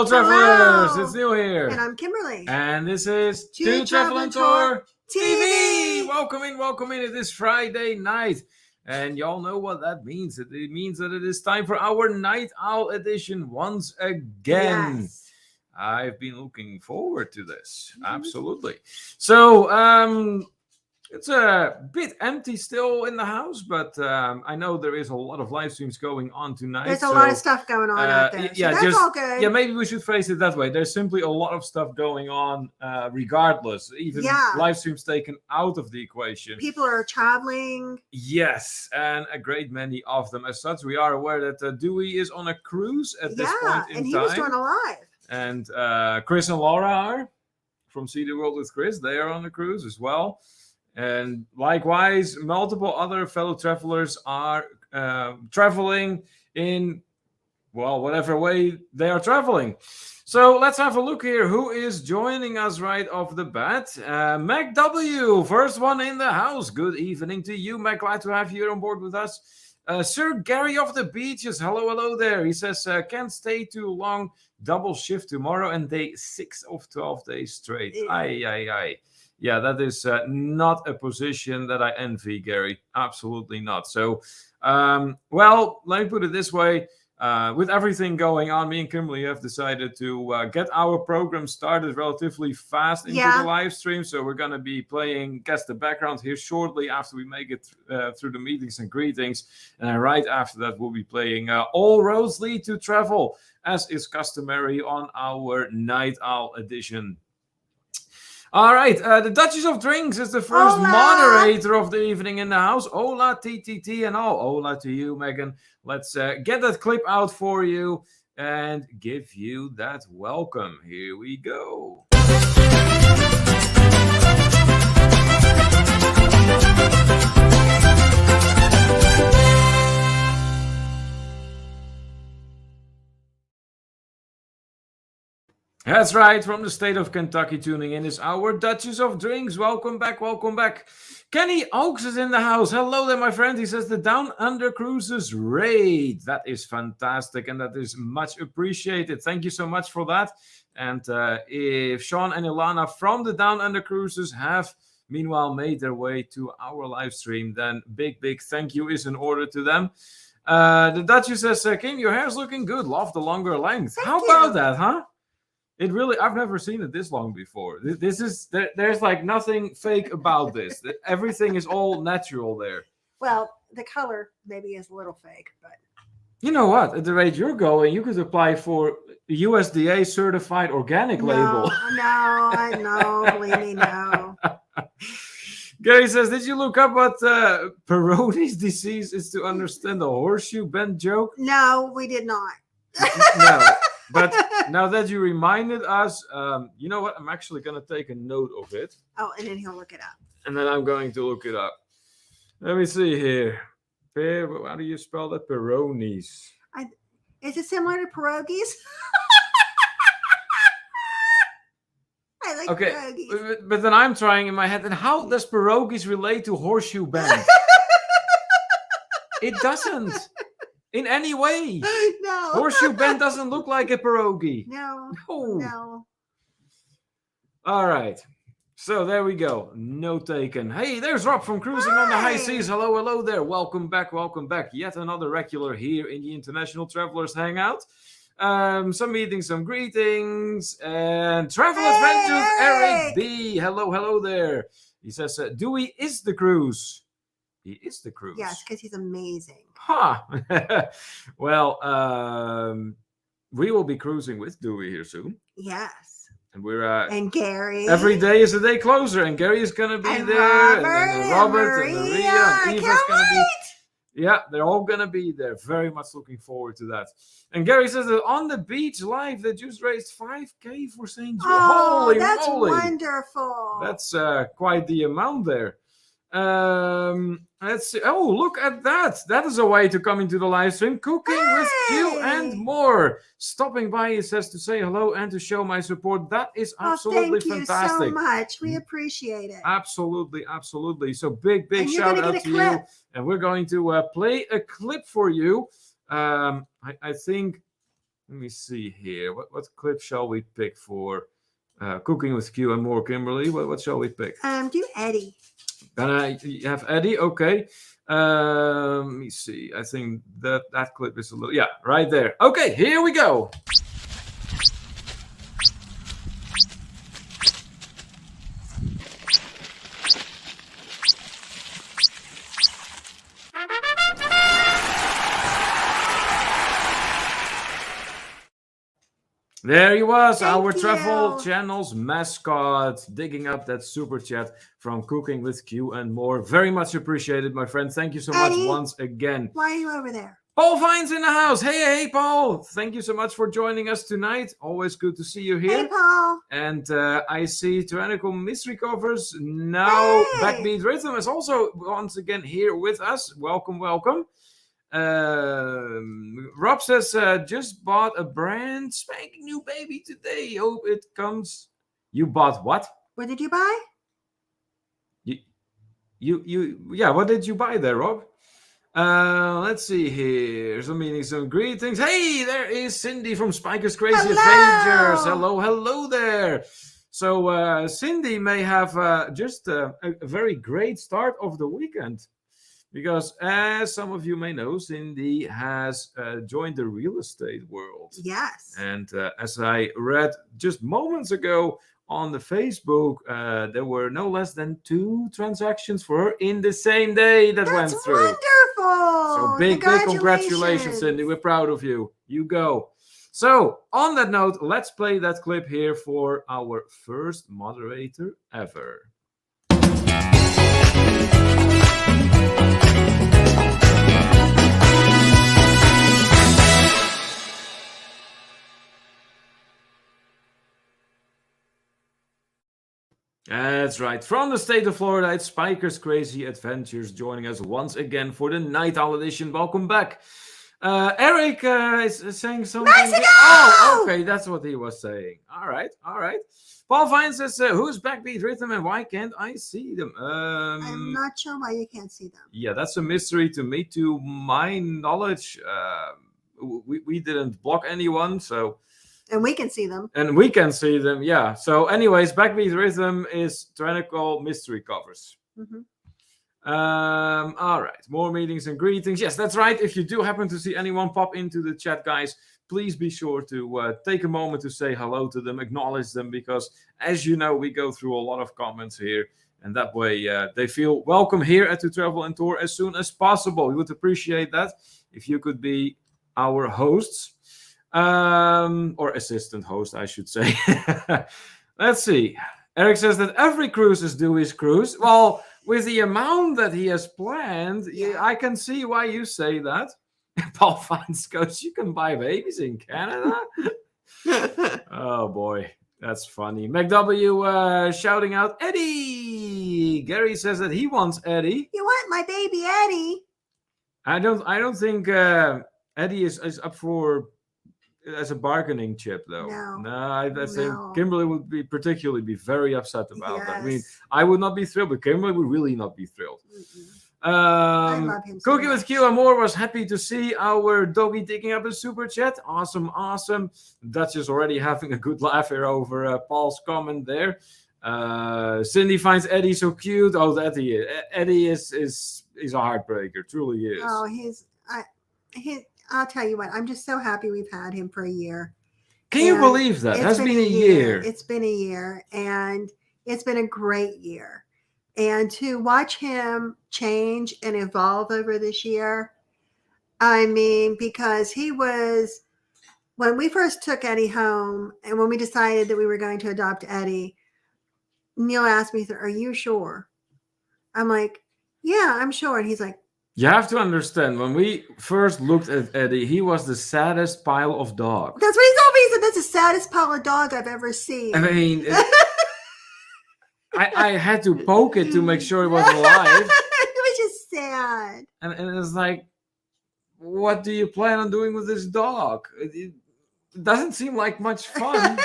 Hello, travelers! Hello. It's Neil here. And I'm Kimberly. And this is To Travel and Tour TV. TV. Welcome in. It is Friday night. And y'all know what that means. It means that it is time for our Night Owl edition once again. Yes. I've been looking forward to this. Absolutely. So, it's a bit empty still in the house, but I know there is a lot of live streams going on tonight. There's a lot of stuff going on out there. So that's all good. Yeah, maybe we should phrase it that way. There's simply a lot of stuff going on regardless, even live streams taken out of the equation. People are traveling. Yes, and a great many of them. As such, we are aware that Dewey is on a cruise at this point in time. And he was doing a live. And Chris and Laura are from See the World with Chris. They are on the cruise as well. And likewise, multiple other fellow travelers are traveling in, well, whatever way they are traveling. So let's have a look here. Who is joining us right off the bat? Mac W, first one in the house. Good evening to you, Mac. Glad to have you on board with us. Sir Gary of the Beaches. Hello there. He says, can't stay too long. Double shift tomorrow and day 6 of 12 days straight. Aye. Yeah, that is not a position that I envy, Gary. Absolutely not. So, well, let me put it this way. With everything going on, me and Kimberly have decided to get our program started relatively fast into the live stream. So we're going to be playing Guess the Background here shortly after we make it through the meetings and greetings. And right after that, we'll be playing All Roads Lead to Travel, as is customary on our Night Owl edition. All right, the Duchess of Drinks is the first moderator of the evening in the house. Hola, TTT and all. Hola to you, Megan. Let's get that clip out for you and give you that welcome. Here we go. That's right, from the state of Kentucky tuning in is our Duchess of Drinks. Welcome back. Kenny Oaks is in the house. Hello there, my friend. He says the Down Under Cruises raid. That is fantastic, and that is much appreciated. Thank you so much for that. And if Sean and Ilana from the Down Under Cruises have meanwhile made their way to our live stream, then big thank you is in order to them. The Duchess says, Kim, your hair's looking good. Love the longer length. How about that, huh? It really, I've never seen it this long before. This is, there's like nothing fake about this. Everything is all natural there. Well, the color maybe is a little fake, but. You know what? At the rate you're going, you could apply for USDA certified organic label. No, believe me, no. Gary says, did you look up what Peyronie's disease is to understand the horseshoe bend joke? No, we did not. No. But now that you reminded us, you know what? I'm actually going to take a note of it. Oh, and then he'll look it up. And then I'm going to look it up. Let me see here. How do you spell that? Peyronie's. Is it similar to pierogies? I like pierogies. But then I'm trying in my head, and how does pierogies relate to horseshoe bend? It doesn't. In any way. No. Horseshoe bend doesn't look like a pierogi. No. All right. So there we go. Note taken. Hey, there's Rob from Cruising on the High Seas. Hello there. Welcome back. Yet another regular here in the International Travelers Hangout. Some meetings, some greetings, and travel adventures. Eric B. Hello there. He says, Dewey is the cruise. He is the cruise. Yes, because he's amazing. Well, we will be cruising with Dewey here soon. Yes. And we're and Gary. Every day is a day closer, and Gary is gonna be there, and Robert and Maria and Eva's gonna be. Yeah, they're all gonna be there. Very much looking forward to that. And Gary says that on the beach live, they just raised $5,000 for St. Jude. Oh, that's wonderful. That's quite the amount there. Let's see. Oh, look at that. That is a way to come into the live stream. Cooking with Q and more. Stopping by, it says, to say hello and to show my support. That is absolutely fantastic. Thank you so much. We appreciate it. Absolutely. So big shout out to you. And we're going to play a clip for you. I think Let me see here. What clip shall we pick for Cooking with Q and More, Kimberly? What shall we pick? Do Eddie. Gonna have Eddie? Okay. Let me see. I think that clip is a little... Yeah, right there. Okay, here we go. There he was, our Travel Channel's mascot, digging up that super chat from Cooking with Q and More. Very much appreciated, my friend. Thank you so much once again. Why are you over there? Paul Vines in the house. Hey, Paul. Thank you so much for joining us tonight. Always good to see you here. Hey, Paul. And I see Tyrannical Mystery Covers. Now, Backbeat Rhythm is also once again here with us. Welcome, welcome. Rob says, just bought a brand spanking new baby today. Hope it comes. You bought what? What did you buy? Yeah, what did you buy there, Rob? Let's see here. Some meetings, some greetings. Hey, there is Cindy from Spiker's Crazy Adventures. Hello there. So Cindy may have just a very great start of the weekend. Because as some of you may know, Cindy has joined the real estate world. Yes. And as I read just moments ago on the Facebook, there were no less than 2 transactions for her in the same day that went through. That's wonderful. So big congratulations, Cindy. We're proud of you. You go. So on that note, let's play that clip here for our first moderator ever. That's right. From the state of Florida, it's Spiker's Crazy Adventures joining us once again for the Night Owl edition. Welcome back. Eric is saying something. Mexico! Oh, okay. That's what he was saying. All right. Paul Vine says, who's Backbeat Rhythm and why can't I see them? I'm not sure why you can't see them. Yeah, that's a mystery to me. To my knowledge, we didn't block anyone, so... And we can see them. Yeah. So anyways, Backbeat Rhythm is Tyrannical Mystery Covers. Mm-hmm. All right. More meetings and greetings. Yes, that's right. If you do happen to see anyone pop into the chat, guys, please be sure to take a moment to say hello to them, acknowledge them, because as you know, we go through a lot of comments here. And that way they feel welcome here at To Travel and Tour as soon as possible. We would appreciate that if you could be our hosts. Or assistant host, I should say. Let's see. Eric says that every cruise is Dewey's cruise. Well, with the amount that he has planned, I can see why you say that. Paul Fines goes, you can buy babies in Canada? Oh, boy. That's funny. McW shouting out, Eddie! Gary says that he wants Eddie. You want my baby Eddie? I don't think Eddie is up for... as a bargaining chip, though. I think Kimberly would be very upset about that. I mean, I would not be thrilled, but Kimberly would really not be thrilled. I love him so Cooking with Q and More was happy to see our doggy digging up a super chat. Awesome. Dutch is already having a good laugh here over Paul's comment there. Cindy finds Eddie so cute. Oh, Eddie is a heartbreaker. Truly is. Oh, I'll tell you what, I'm just so happy we've had him for a year. Can you believe that? It's been a year. It's been a year, and it's been a great year. And to watch him change and evolve over this year, I mean, because he was, when we first took Eddie home and when we decided that we were going to adopt Eddie, Neil asked me, are you sure? I'm like, yeah, I'm sure. And he's like, you have to understand, when we first looked at Eddie, he was the saddest pile of dog. That's what he told me. He said, that's the saddest pile of dog I've ever seen. I mean, I had to poke it to make sure it was alive. It was just sad. And it's like, what do you plan on doing with this dog? It doesn't seem like much fun.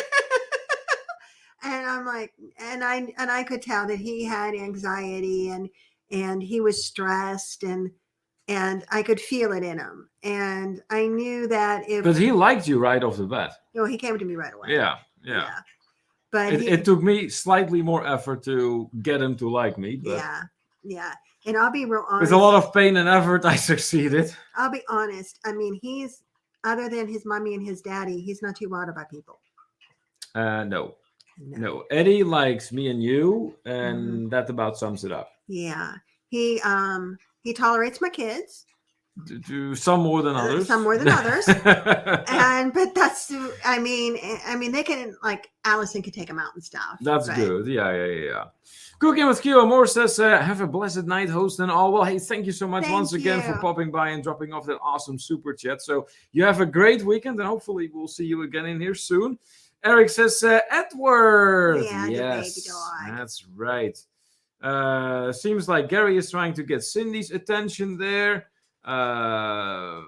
And I'm like, and I could tell that he had anxiety and he was stressed and and I could feel it in him. And I knew that if But he liked you right off the bat. he came to me right away. Yeah. But It took me slightly more effort to get him to like me, but yeah. And I'll be real honest. with a lot of pain and effort, I succeeded. I'll be honest. I mean, he's other than his mommy and his daddy, he's not too wild about people. No. Eddie likes me and you, and that about sums it up. Yeah. He tolerates my kids. Do some more than others. But that's I mean they can, like, Allison could take them out and stuff. That's good. Yeah. Cooking with Q Moore says, have a blessed night, host and all. Well, hey, thank you so much once again for popping by and dropping off that awesome super chat. So you have a great weekend, and hopefully we'll see you again in here soon. Eric says, Edward. Yeah, yes, the baby dog. That's right. Seems like Gary is trying to get Cindy's attention there. Backbeat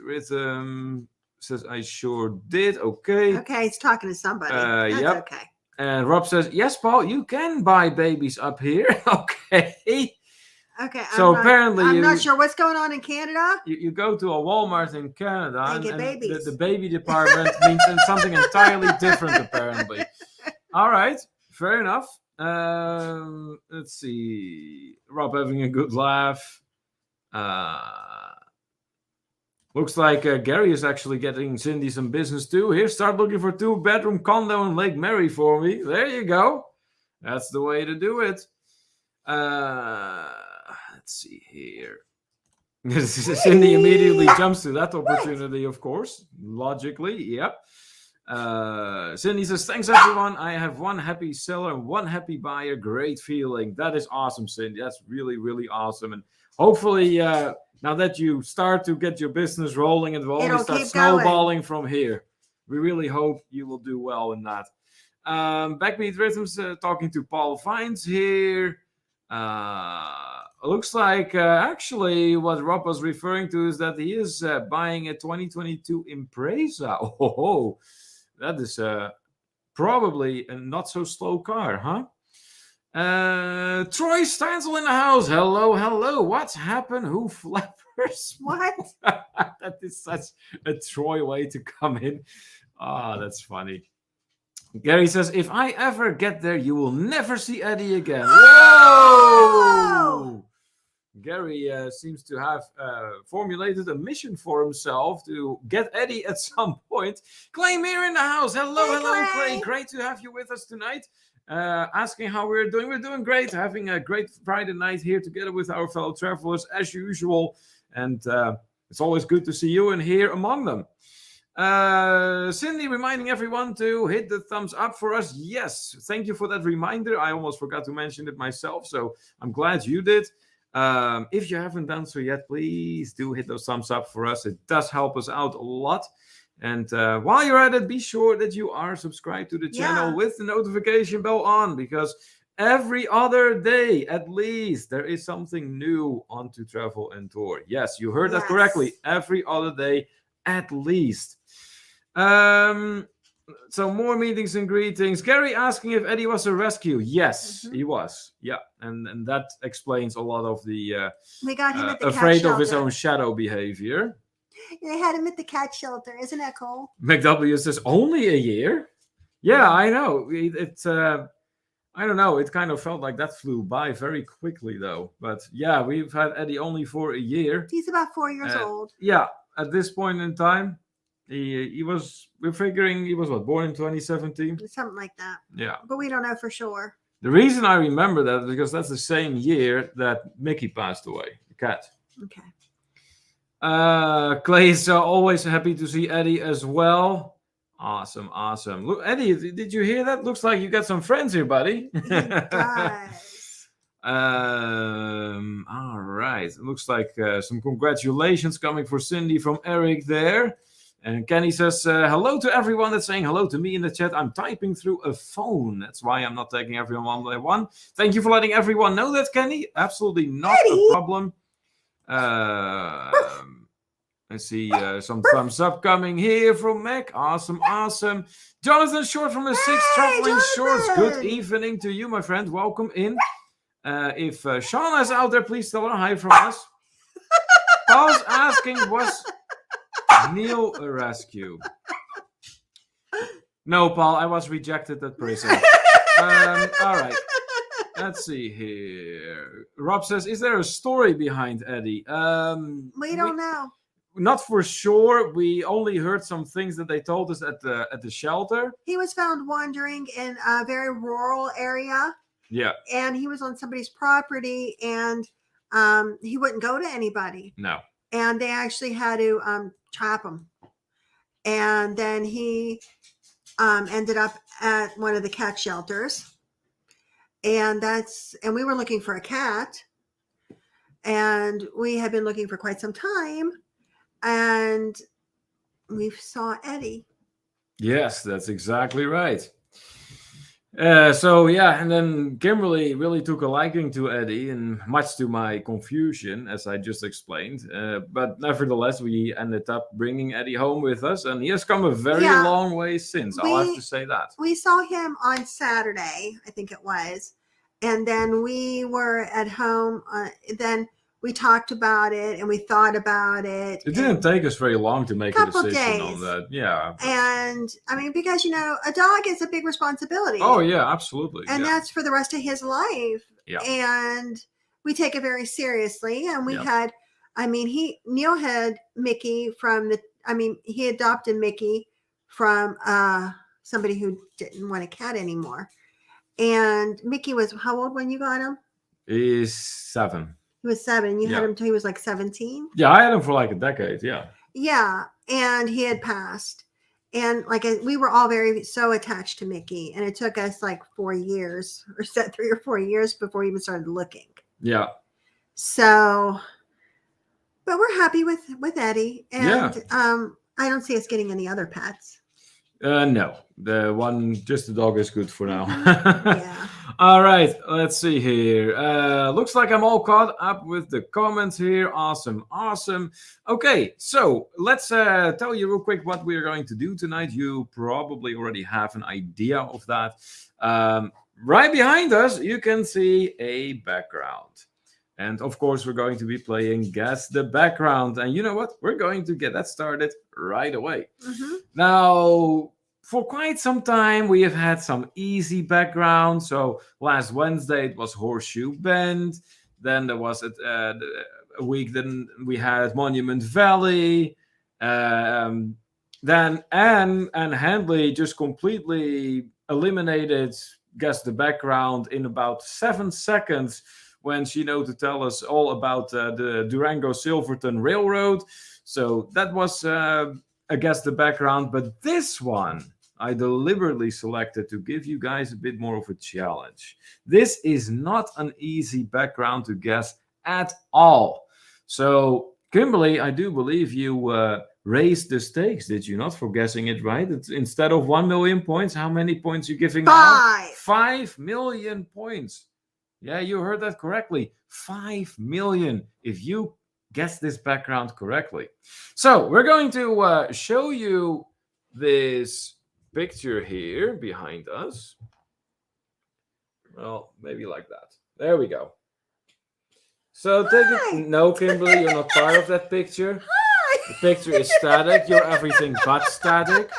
rhythm says, I sure did. Okay, he's talking to somebody. That's yep. Okay. And Rob says, yes, Paul, you can buy babies up here. Okay. So apparently I'm not sure what's going on in Canada. You go to a Walmart in Canada and get babies. The baby department means something entirely different, apparently. All right. Fair enough. Let's see. Rob having a good laugh. Looks like Gary is actually getting Cindy some business too. Here, start looking for 2-bedroom condo in Lake Mary for me. There you go. That's the way to do it. Let's see here. Cindy immediately jumps to that opportunity, of course. Logically, yep. Cindy says, thanks everyone. I have one happy seller and one happy buyer. Great feeling. That is awesome, Cindy. That's really, really awesome. And hopefully, now that you start to get your business rolling, it will only start snowballing from here. We really hope you will do well in that. Backbeat Rhythms talking to Paul Vines here. Looks like actually what Rob was referring to is that he is buying a 2022 Impreza. Oh, that is probably a not so slow car, huh? Troy Stansel in the house. Hello. What's happened? Who flappers? What? That is such a Troy way to come in. That's funny. Gary says, if I ever get there, you will never see Eddie again. Whoa! Gary seems to have formulated a mission for himself to get Eddie at some point. Clay Mir in the house. Hello, Clay. Great to have you with us tonight. Asking how we're doing. We're doing great. Having a great Friday night here together with our fellow travelers as usual. And it's always good to see you and here among them. Cindy reminding everyone to hit the thumbs up for us. Yes, thank you for that reminder. I almost forgot to mention it myself, so I'm glad you did. If you haven't done so yet, please do hit those thumbs up for us. It does help us out a lot. And while you're at it, be sure that you are subscribed to the channel with the notification bell on, because every other day, at least, there is something new on To Travel and Tour. Yes, you heard that correctly. Every other day, at least. So more meetings and greetings. Gary asking if Eddie was a rescue. Yes, he was. Yeah, and that explains a lot of the we got him at the afraid of his own shadow behavior. They had him at the cat shelter. Isn't that cool? McW says only a year. Yeah, I know. It's I don't know. It kind of felt like that flew by very quickly, though. But yeah, we've had Eddie only for a year. He's about 4 years old. Yeah, at this point in time. We're figuring he was born in 2017? Something like that. Yeah. But we don't know for sure. The reason I remember that is because that's the same year that Mickey passed away, the cat. Okay. Clay is always happy to see Eddie as well. Awesome. Look, Eddie, did you hear that? Looks like you got some friends here, buddy. He does. All right. It looks like some congratulations coming for Cindy from Eric there. And Kenny says, hello to everyone that's saying hello to me in the chat. I'm typing through a phone. That's why I'm not taking everyone one by one. Thank you for letting everyone know that, Kenny. Absolutely not a problem. I see some thumbs up coming here from Mac. Awesome. Jonathan Short from the Six Traveling Shorts. Good evening to you, my friend. Welcome in. If Shauna's out there, please tell her hi from us. Paul's asking, was Neil a rescue? No, Paul, I was rejected at prison. All right. Let's see here. Rob says, is there a story behind Eddie? We don't know. Not for sure. We only heard some things that they told us at the shelter. He was found wandering in a very rural area. Yeah. And he was on somebody's property, and he wouldn't go to anybody. No. And they actually had to trap him. And then he ended up at one of the cat shelters. And we were looking for a cat. And we had been looking for quite some time. And we saw Eddie. Yes, that's exactly right. And then Kimberly really took a liking to Eddie, and much to my confusion, as I just explained. But nevertheless, we ended up bringing Eddie home with us, and he has come a very long way since. I'll have to say that. We saw him on Saturday, I think it was, and then we were at home. Then we talked about it, and we thought about it. It didn't take us very long to make a decision days. on that. Yeah. And I mean, because, a dog is a big responsibility. Oh, yeah, absolutely. And that's for the rest of his life. Yeah. And we take it very seriously. And we Neil had Mickey he adopted Mickey from somebody who didn't want a cat anymore. And Mickey was how old when you got him? He's 7. He was 7. You had him till he was like 17? Yeah, I had him for like a decade, yeah. Yeah, and he had passed. And we were all so attached to Mickey. And it took us like 4 years, or 3 or 4 years before we even started looking. Yeah. So, but we're happy with Eddie. And I don't see us getting any other pets. No, just the dog is good for now. Yeah. All right, let's see here. Looks like I'm all caught up with the comments here. Awesome. Okay, so let's tell you real quick what we're going to do tonight. You probably already have an idea of that. Right behind us, you can see a background. And of course, we're going to be playing Guess the Background. And you know what? We're going to get that started right away. Mm-hmm. Now, for quite some time, we have had some easy background. So last Wednesday, it was Horseshoe Bend. Then there was a week, then we had Monument Valley. Then Anne and Handley just completely eliminated Guess the Background in about 7 seconds when she knew to tell us all about the Durango-Silverton Railroad. So that was, I guess, the background. But this one, I deliberately selected to give you guys a bit more of a challenge. This is not an easy background to guess at all. So, Kimberly, I do believe you raised the stakes, did you not, for guessing it right? It's, instead of 1 million points, how many points are you giving now? 5 million points. Yeah, you heard that correctly. 5 million if you guess this background correctly. So we're going to show you this picture here behind us. Well, maybe like that. There we go. So take it. No, Kimberly, you're not part of that picture. Hi. The picture is static. You're everything but static.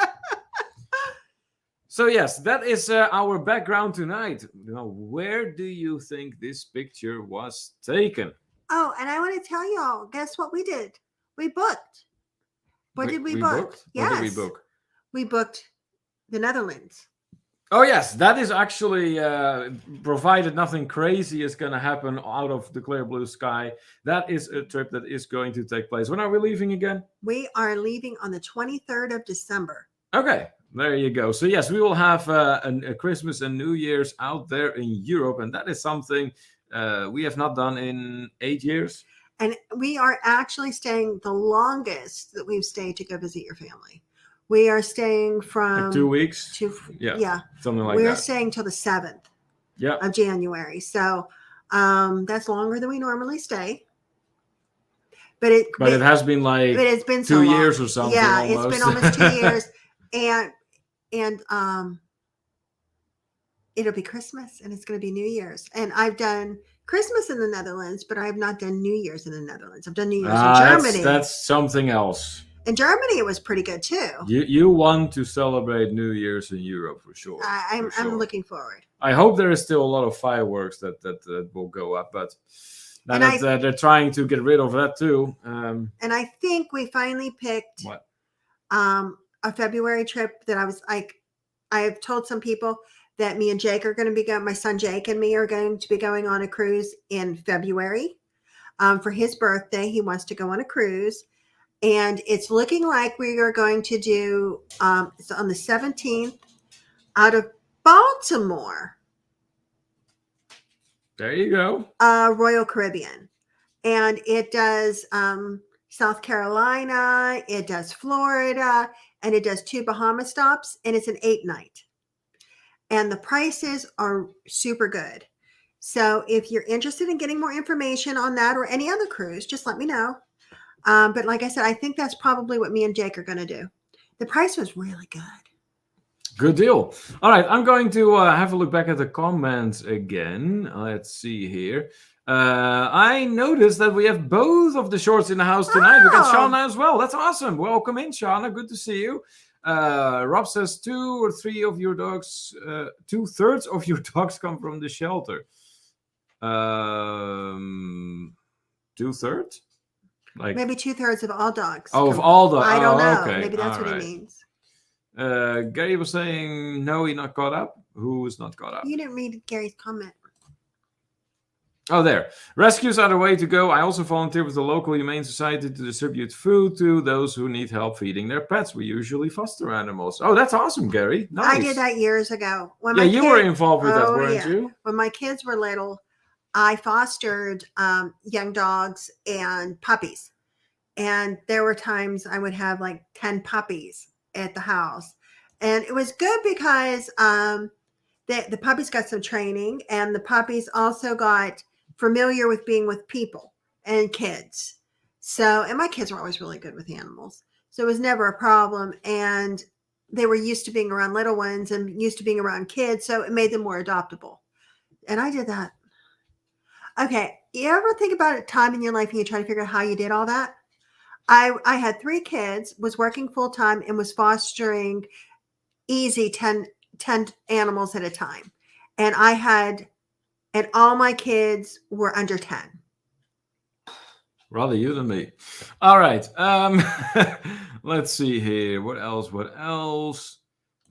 So yes, that is our background tonight. Now, where do you think this picture was taken? Oh, and I want to tell y'all, guess what we did? We booked. What did we book? Booked? Yes. What did we book? We booked the Netherlands. Oh yes, that is actually, provided nothing crazy is going to happen out of the clear blue sky, that is a trip that is going to take place. When are we leaving again? We are leaving on the 23rd of December. Okay. There you go. So yes, we will have a Christmas and New Year's out there in Europe, and that is something we have not done in 8 years. And we are actually staying the longest that we've stayed to go visit your family. We are staying from like 2 weeks. Yeah, something like that. We're staying till the 7th of January. So that's longer than we normally stay. But it has been like it's been 2 years or something. Yeah, almost. It's been almost 2 years. And it'll be Christmas and it's going to be New Year's. And I've done Christmas in the Netherlands, but I have not done New Year's in the Netherlands. I've done New Year's in Germany. That's something else. In Germany, it was pretty good too. You want to celebrate New Year's in Europe for sure. I'm looking forward. I hope there is still a lot of fireworks that will go up, but now that they're trying to get rid of that too. And I think we finally picked a February trip that I was like, I have told some people that me and Jake are going to be going. My son Jake and me are going to be going on a cruise in February. For his birthday, he wants to go on a cruise. And it's looking like we are going to do, it's on the 17th out of Baltimore. There you go. Royal Caribbean. And it does South Carolina, it does Florida, and it does 2 Bahama stops, and it's an 8-night. And the prices are super good. So if you're interested in getting more information on that or any other cruise, just let me know. But like I said, I think that's probably what me and Jake are going to do. The price was really good. Good deal. All right, I'm going to have a look back at the comments again. Let's see here. I noticed that we have both of the shorts in the house tonight. We got Shauna as well. That's awesome. Welcome in, Shauna. Good to see you. Rob says 2 or 3 of your dogs, 2/3 of your dogs come from the shelter. 2/3? Like maybe 2/3 of all dogs. Oh, of all dogs. I don't know. Okay. Maybe that's what he means. Gary was saying, no, he's not caught up. Who is not caught up? You didn't read Gary's comment. Oh, there. Rescues are the way to go. I also volunteer with the local Humane Society to distribute food to those who need help feeding their pets. We usually foster animals. Oh, that's awesome, Gary. Nice. I did that years ago. When you were involved with that, weren't you? When my kids were little, I fostered young dogs and puppies. And there were times I would have like 10 puppies at the house. And it was good because the puppies got some training, and the puppies also got familiar with being with people and kids. So, and my kids were always really good with animals. So it was never a problem. And they were used to being around little ones and used to being around kids. So it made them more adoptable. And I did that. Okay. You ever think about a time in your life and you try to figure out how you did all that? I had 3 kids, was working full time, and was fostering easy 10 animals at a time. And all my kids were under 10. Rather you than me. All right. Let's see here. What else?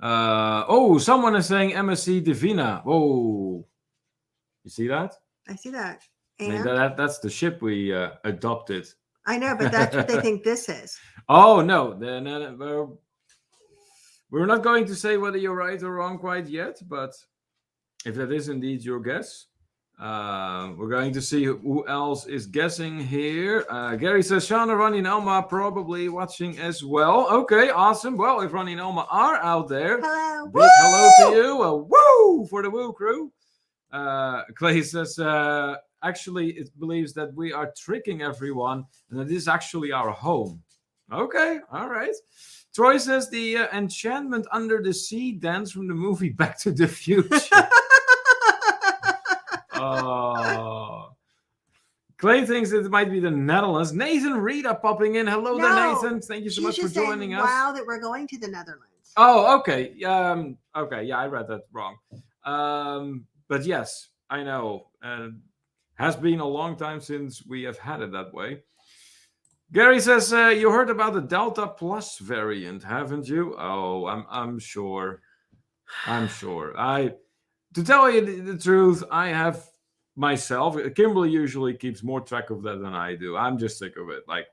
Someone is saying MSC Divina. Oh, you see that? I see that. And that's the ship we adopted. I know, but that's what they think this is. Oh, no. We're not going to say whether you're right or wrong quite yet, but if that is indeed your guess, we're going to see who else is guessing here. Gary says, Shauna, Ronnie, and Elma probably watching as well. Okay, awesome. Well, if Ronnie and Elma are out there, hello. Big hello to you. Woo for the Woo crew. Clay says, actually, it believes that we are tricking everyone and that this is actually our home. Okay, all right. Troy says the enchantment under the sea dance from the movie Back to the Future. Clay thinks it might be the Netherlands. Nathan Rita popping in. Hello there, Nathan. Thank you so much for joining us. Wow, that we're going to the Netherlands. Oh, okay. Okay, yeah, I read that wrong. But yes, I know. Has been a long time since we have had it that way. Gary says, you heard about the Delta Plus variant, haven't you? Oh, I'm sure. To tell you the truth, I have myself. Kimberly usually keeps more track of that than I do. I'm just sick of it, like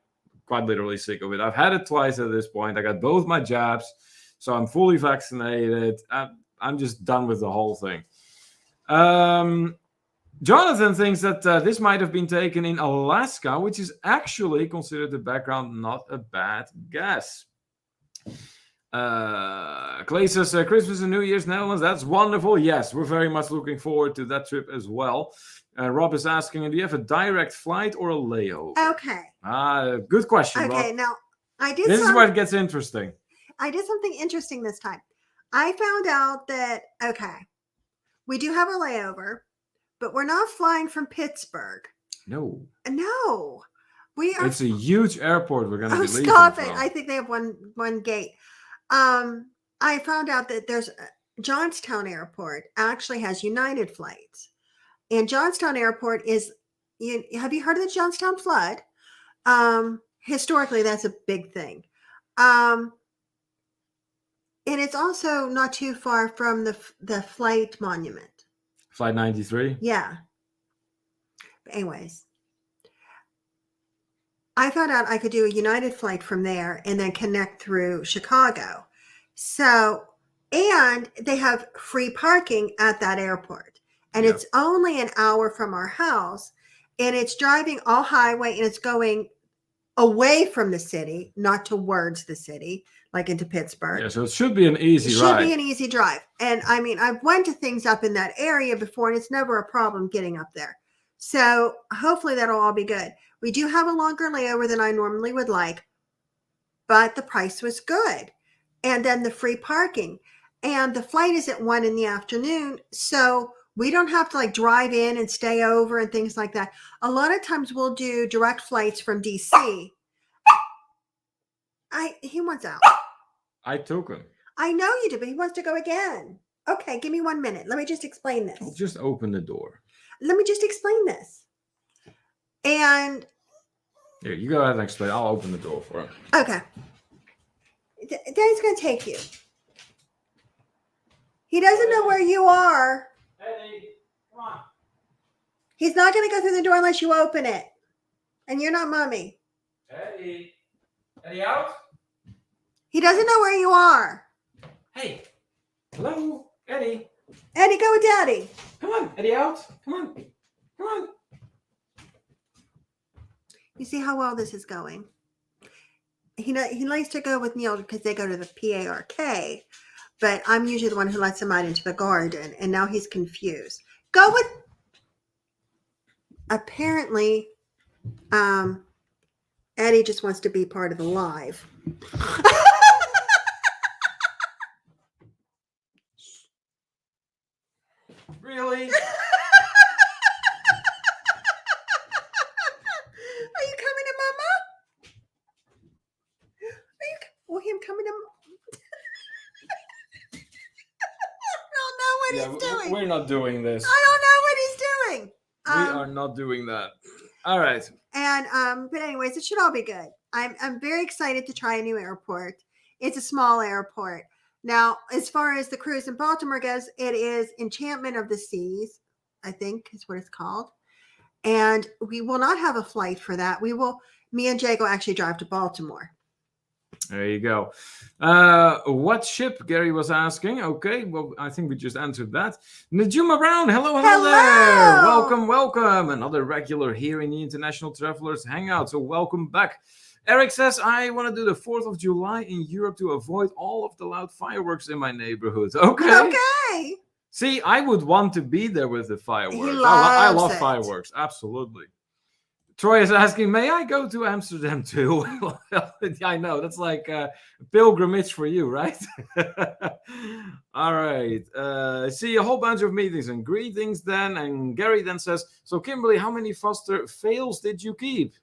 quite literally sick of it. I've had it twice at this point. I got both my jabs, so I'm fully vaccinated. I'm just done with the whole thing. Jonathan thinks that this might have been taken in Alaska, which is actually considered the background not a bad guess. Clay says, Christmas and New Year's Netherlands, that's wonderful. Yes, we're very much looking forward to that trip as well. Rob is asking, do you have a direct flight or a layover? Okay. Good question, Okay, Rob. now This is where it gets interesting. I did something interesting this time. I found out that, we do have a layover, but we're not flying from Pittsburgh. No. No. We are. It's a huge airport we're going to be leaving stop it. from. I think they have one gate. I found out that there's Johnstown Airport actually has United flights. And Johnstown Airport is, have you heard of the Johnstown flood? Historically, that's a big thing. And it's also not too far from the flight monument. Flight 93? Yeah. But anyways, I found out I could do a United flight from there and then connect through Chicago. So, and they have free parking at that airport. And Yep. it's only an hour from our house. And it's driving all highway and it's going away from the city, not towards the city, like into Pittsburgh. Yeah, so it should be an easy It ride. should be an easy drive. And I mean, I've went to things up in that area before, and it's never a problem getting up there. So hopefully that'll all be good. We do have a longer layover than I normally would like, but the price was good. And then the free parking. And the flight is at 1 p.m. So we don't have to like drive in and stay over and things like that. A lot of times we'll do direct flights from DC. He wants out. I took him. I know you did, but he wants to go again. Okay, give me 1 minute. Let me just explain this. I'll just open the door. Let me just explain this. And Here, you go ahead and explain. I'll open the door for him. okay. Daddy's going to take you. He doesn't know where you are. Eddie, come on. He's not going to go through the door unless you open it. And you're not mommy. Eddie. Eddie out? He doesn't know where you are. Hey. Hello, Eddie. Eddie, go with daddy. Come on, Eddie out. Come on. Come on. You see how well this is going? He likes to go with Neil because they go to the PARK, but I'm usually the one who lets him out into the garden, and now he's confused. Go with... Apparently, Eddie just wants to be part of the live. Really? Are you coming to Mama? Him coming to... I don't know what he's doing. We're not doing this. I don't know what he's doing. We are not doing that. All right. And but anyways, it should all be good. I'm very excited to try a new airport. It's a small airport. Now, as far as the cruise in Baltimore goes, it is Enchantment of the Seas, I think is what it's called. And we will not have a flight for that. Me and Jake will actually drive to Baltimore. There you go. What ship, Gary was asking. Okay, well, I think we just answered that. Najuma Brown, hello there. Welcome. Another regular here in the International Travelers Hangout. So welcome back. Eric says, I want to do the 4th of July in Europe to avoid all of the loud fireworks in my neighborhood. Okay. See, I would want to be there with the fireworks. I love fireworks. Absolutely. Troy is asking, may I go to Amsterdam too? I know, that's like a pilgrimage for you, right? All right. See a whole bunch of meetings and greetings then. And Gary then says, so Kimberly, how many foster fails did you keep?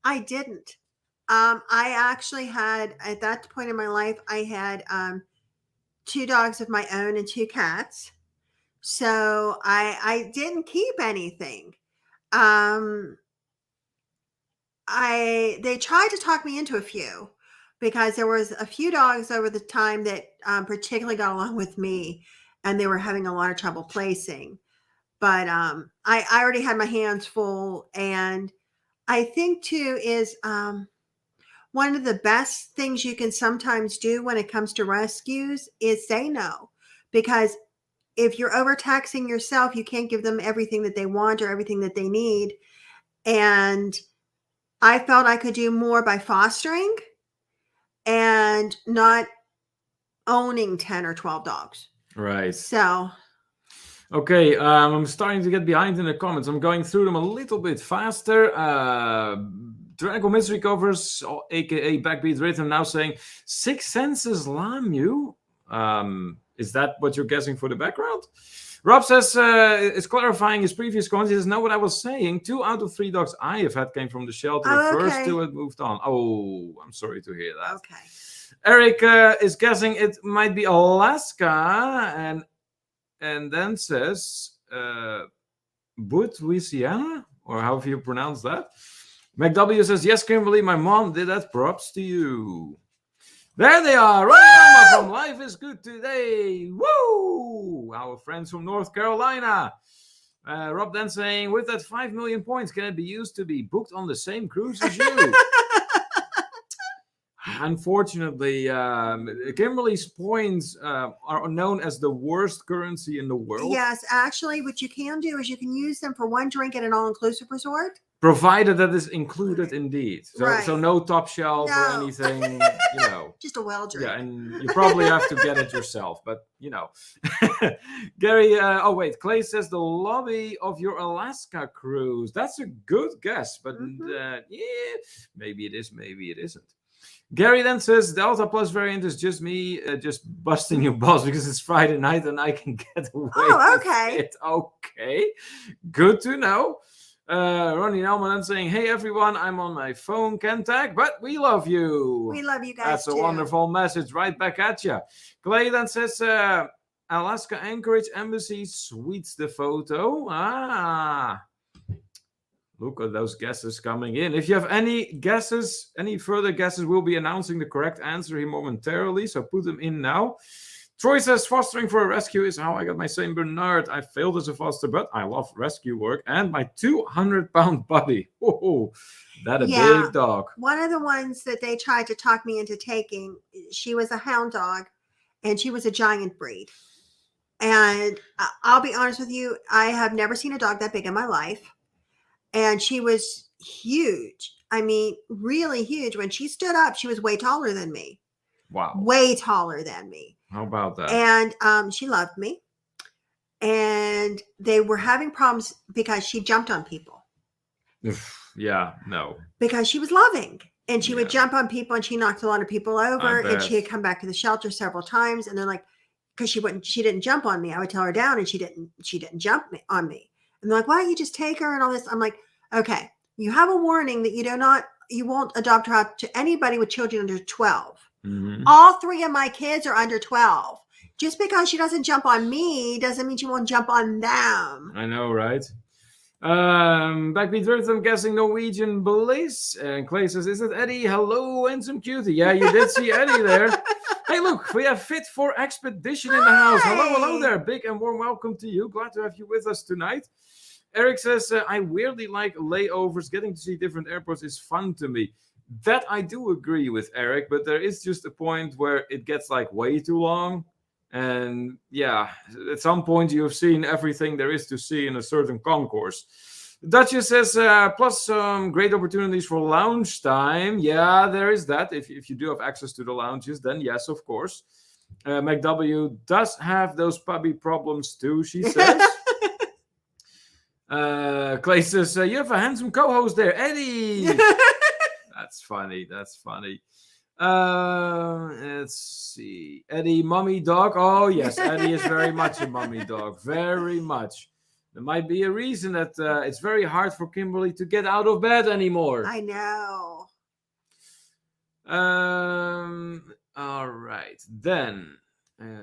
I didn't. I actually had, at that point in my life, I had 2 dogs of my own and 2 cats. So I didn't keep anything. They tried to talk me into a few because there was a few dogs over the time that particularly got along with me, and they were having a lot of trouble placing. But I already had my hands full, and I think too is one of the best things you can sometimes do when it comes to rescues is say no, because if you're overtaxing yourself, you can't give them everything that they want or everything that they need. And I felt I could do more by fostering and not owning 10 or 12 dogs. Right. So. Okay, I'm starting to get behind in the comments. I'm going through them a little bit faster. Dragon Mystery Covers, aka Backbeat Rhythm, now saying Six Senses Lamu. Is that what you're guessing for the background? Rob says, is clarifying his previous comments. He doesn't know what I was saying. 2 out of 3 dogs I have had came from the shelter. The first 2 had moved on. Oh, I'm sorry to hear that. Okay. Eric is guessing it might be Alaska, and then says, Louisiana, or however you pronounce that. McW says, yes, Kimberly, my mom did that. Props to you. There they are. Ronnie from Life is Good Today. Woo! Our friends from North Carolina. Rob then saying, with that 5 million points, can it be used to be booked on the same cruise as you? Unfortunately, Kimberly's points are known as the worst currency in the world. Yes, actually, what you can do is you can use them for one drink at an all-inclusive resort. Provided that is included, indeed. So, Right. so no top shelf or anything, Just a well drink. Yeah, and you probably have to get it yourself, but Gary, Clay says the lobby of your Alaska cruise. That's a good guess, but maybe it is, maybe it isn't. Gary then says Delta Plus variant is just me just busting your balls because it's Friday night and I can get away with it. Okay, good to know. Ronnie Nelman saying, hey everyone, I'm on my phone, Kentag, but we love you. We love you guys. That's a wonderful message right back at you. Clay then says, Alaska Anchorage Embassy sweets the photo. Look at those guesses coming in. If you have any guesses, any further guesses, we'll be announcing the correct answer here momentarily, so put them in now. Troy says, fostering for a rescue is how I got my Saint Bernard. I failed as a foster, but I love rescue work. And my 200-pound puppy. Oh, that a big dog. One of the ones that they tried to talk me into taking, she was a hound dog, and she was a giant breed. And I'll be honest with you, I have never seen a dog that big in my life. And she was huge. I mean, really huge. When she stood up, she was way taller than me. Wow. Way taller than me. How about that? And she loved me. And they were having problems because she jumped on people. Yeah, no. Because she was loving. And she would jump on people and she knocked a lot of people over. And she had come back to the shelter several times. And they're like, because she didn't jump on me. I would tell her down and she didn't jump on me. And they're like, why don't you just take her and all this? I'm like, okay, you have a warning that you won't adopt her out to anybody with children under 12. Mm-hmm. All 3 of my kids are under 12. Just because she doesn't jump on me doesn't mean she won't jump on them. I know, right? Backbeat Earth, I'm guessing Norwegian Bliss. And Clay says, is it Eddie? Hello, handsome cutie. Yeah, you did see Eddie there. Hey, look, we have Fit for Expedition in the house. Hello there. Big and warm welcome to you. Glad to have you with us tonight. Eric says, I weirdly like layovers. Getting to see different airports is fun to me. That I do agree with Eric, but there is just a point where it gets like way too long. And yeah, at some point you've seen everything there is to see in a certain concourse. Duchess says, plus some great opportunities for lounge time. Yeah, there is that. If you do have access to the lounges, then yes, of course. McW does have those puppy problems too, she says. Clay says, you have a handsome co-host there, Eddie. That's funny. Let's see. Eddie, mommy dog. Oh, yes. Eddie is very much a mommy dog. Very much. There might be a reason that it's very hard for Kimberly to get out of bed anymore. I know. All right. Then,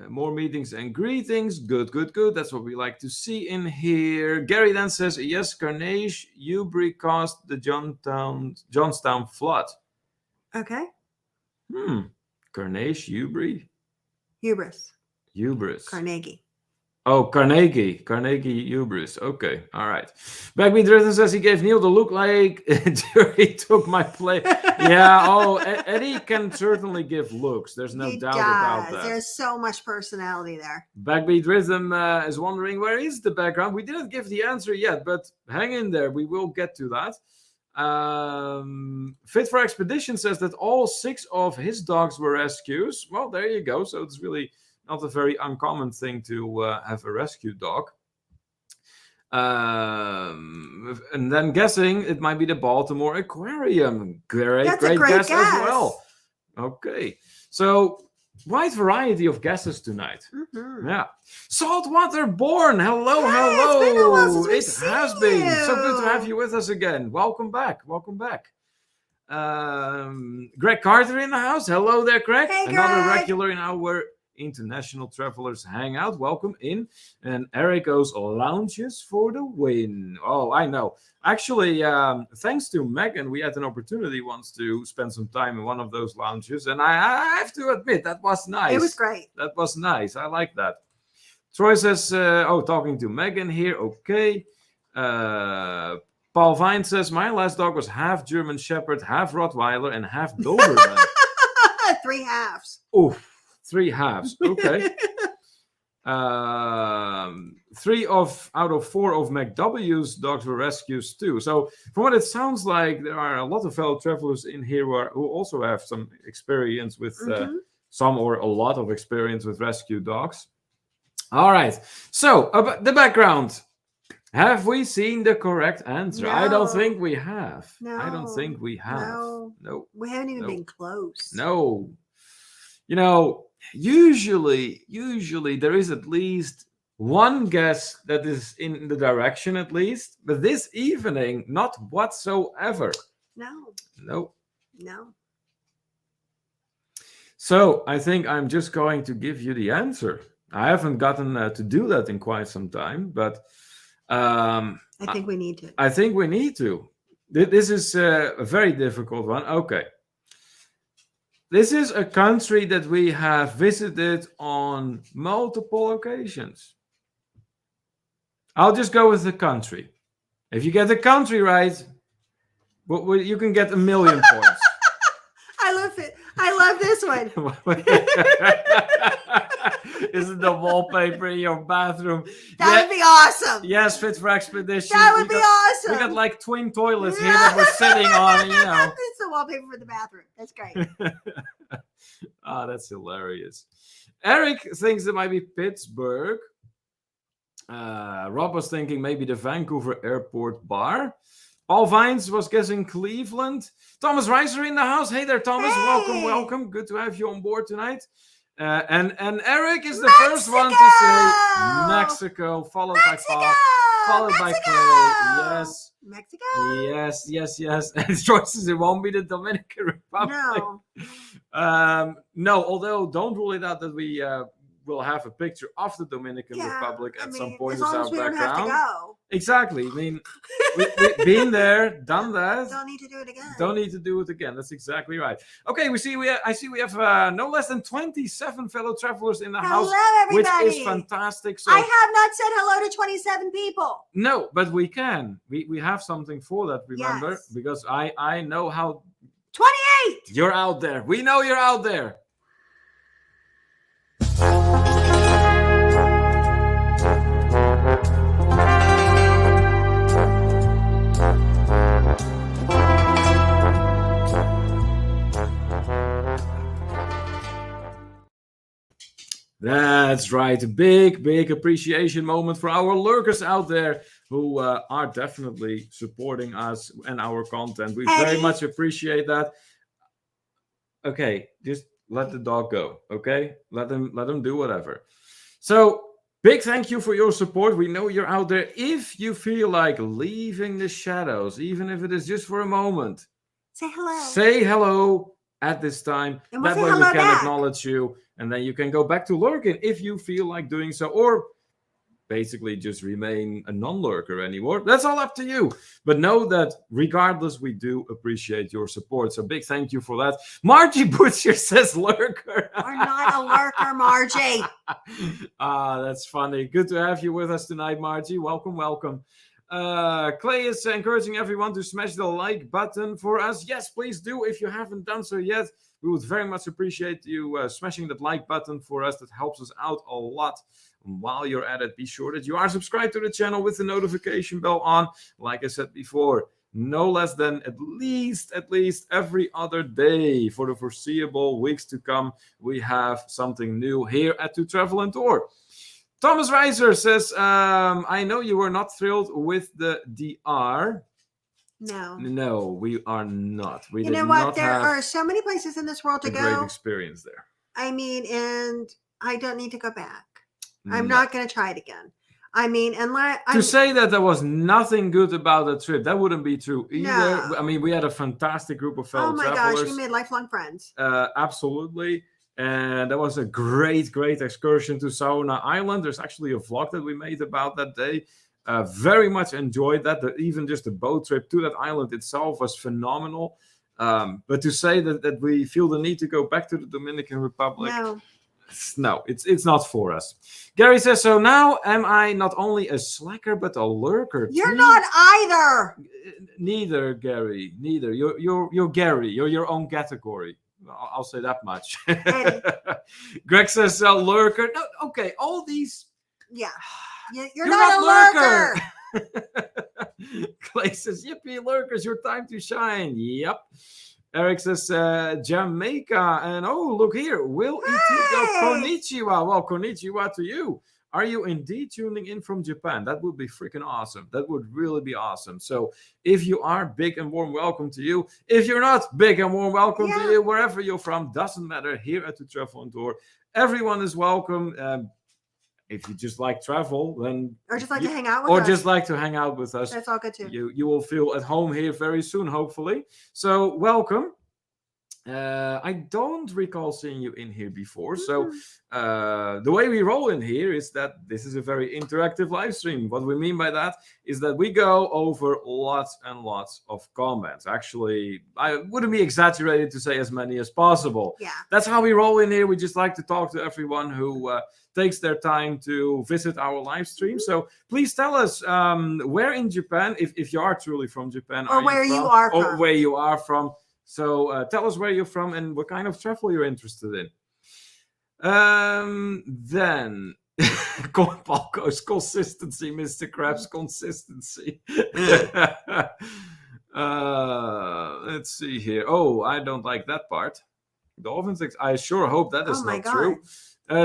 more meetings and greetings. Good. That's what we like to see in here. Gary then says, yes, Carnage, Ubri caused the Johnstown flood. Okay. Carnage, Ubri? Hubris. Carnegie. Oh, Carnegie, Hubris. Okay, all right. Backbeat Driven says he gave Neil the look like he took my place. Yeah, Eddie can certainly give looks. There's no doubt about that. There's so much personality there. Backbeat Rhythm is wondering, where is the background? We didn't give the answer yet, but hang in there. We will get to that. Fit for Expedition says that all 6 of his dogs were rescues. Well, there you go. So it's really not a very uncommon thing to have a rescue dog. And then guessing it might be the Baltimore Aquarium. Great guess as well. Okay. So wide variety of guesses tonight. Mm-hmm. Yeah. Saltwater Born. Hello, Hey, hello. it's been a while since we've It has seen been. So good to have you. you with us again. Welcome back. Welcome back. Greg Carter in the house. Hello there, Greg. Hey, Another Greg. regular in our International Travelers Hangout. Welcome in. And Eric goes lounges for the win. Oh, I know. Actually, thanks to Megan, we had an opportunity once to spend some time in one of those lounges. And I have to admit, that was nice. It was great. That was nice. I like that. Troy says, talking to Megan here. Okay. Paul Vine says, my last dog was half German Shepherd, half Rottweiler, and half Doberman. 3 halves. Oof, 3 halves. Okay. 3 out of 4 of McW's dogs were rescues too. So, from what it sounds like, there are a lot of fellow travelers in here who also have some experience with some or a lot of experience with rescue dogs. All right. So, about the background. Have we seen the correct answer? No. I don't think we have. No. I don't think we have. No. We haven't even been close. No. You know, usually there is at least one guess that is in the direction at least, but this evening, not whatsoever. No. No. No. So I think I'm just going to give you the answer. I haven't gotten to do that in quite some time, but I think we need to. I think we need to. This is a very difficult one. Okay. This is a country that we have visited on multiple occasions. I'll just go with the country. If you get the country right, you can get 1 million points. I love it. I love this one. Is it the wallpaper in your bathroom? That would be awesome. Yes, fit for expedition. That would be awesome. We got like twin toilets here that we're sitting on, you know. It's the wallpaper for the bathroom. That's great. That's hilarious. Eric thinks it might be Pittsburgh. Rob was thinking maybe the Vancouver Airport bar. Paul Vines was guessing Cleveland. Thomas Reiser in the house. Hey there, Thomas. Hey. Welcome. Good to have you on board tonight. And Eric is the Mexico! first one to say Mexico, followed by Paul, followed by Clay. Yes. Mexico? Yes. And Troy says it won't be the Dominican Republic. No, although don't rule it out that we will have a picture of the Dominican Republic at some point as our background. Don't have to go. Exactly. I mean, we've been there, done that. Don't need to do it again. Don't need to do it again. That's exactly right. Okay, I see we have no less than 27 fellow travelers in the house, everybody. which is fantastic. So I have not said hello to 27 people. No, but we can. We have something for that, remember? Yes. Because I know how 28. You're out there. We know you're out there. That's right. A big appreciation moment for our lurkers out there who are definitely supporting us and our content. We very much appreciate that. Okay, just let the dog go. Okay, let them do whatever. So big thank you for your support. We know you're out there. If you feel like leaving the shadows, even if it is just for a moment, say hello. Say hello at this time. And that way we can acknowledge you, and then you can go back to lurking if you feel like doing so, or basically just remain a non-lurker anymore. That's all up to you. But know that regardless, we do appreciate your support. So big thank you for that. Margie Butcher says lurker. We're not a lurker, Margie. That's funny. Good to have you with us tonight, Margie. Welcome. Clay is encouraging everyone to smash the like button for us. Yes, please do. If you haven't done so yet, we would very much appreciate you smashing that like button for us. That helps us out a lot. While you're at it, be sure that you are subscribed to the channel with the notification bell on. Like I said before, no less than at least every other day for the foreseeable weeks to come, we have something new here at To Travel and Tour. Thomas Reiser says, I know you were not thrilled with the DR. No, we are not. We you know what? There are so many places in this world to go. Great experience there. I mean, and I don't need to go back. I'm No. not going to try it again. I mean, unless To say that there was nothing good about the trip, that wouldn't be true either. No. I mean, we had a fantastic group of fellow oh my travelers. gosh, we made lifelong friends. Absolutely. And that was a great excursion to Sauna Island. There's actually a vlog that we made about that day. Very much enjoyed that. Even just the boat trip to that island itself was phenomenal. But to say that we feel the need to go back to the Dominican Republic, no, it's not for us. Gary says, so now am I not only a slacker but a lurker? You're not either. Neither, Gary. Neither. You're Gary. You're your own category. I'll say that much. Greg says, lurker. No, okay, all these. Yeah. You're not a lurker. Clay says, yippee, lurkers, your time to shine. Yep. Eric says, Jamaica. And oh, look here. Will E.T. go konnichiwa? Well, konnichiwa to you. Are you indeed tuning in from Japan? That would be freaking awesome. That would really be awesome. So if you are, big and warm welcome to you. If you're not, big and warm welcome to you. Wherever you're from, doesn't matter. Here at the Travel on Tour, everyone is welcome. If you just like travel, then or just like to hang out with us, or just like to hang out with us, that's all good too. You will feel at home here very soon, hopefully. So welcome. I don't recall seeing you in here before. So the way we roll in here is that this is a very interactive live stream. What we mean by that is that we go over lots and lots of comments. Actually, I wouldn't be exaggerated to say as many as possible. Yeah, that's how we roll in here. We just like to talk to everyone who takes their time to visit our live stream. So please tell us where in Japan, if you are truly from Japan, or where you are from, or where you are from. So tell us where you're from and what kind of travel you're interested in. Then Paul goes, consistency, Mr. Krabs, consistency. Let's see here. Oh, I don't like that part. Dolphins, I sure hope that is not true.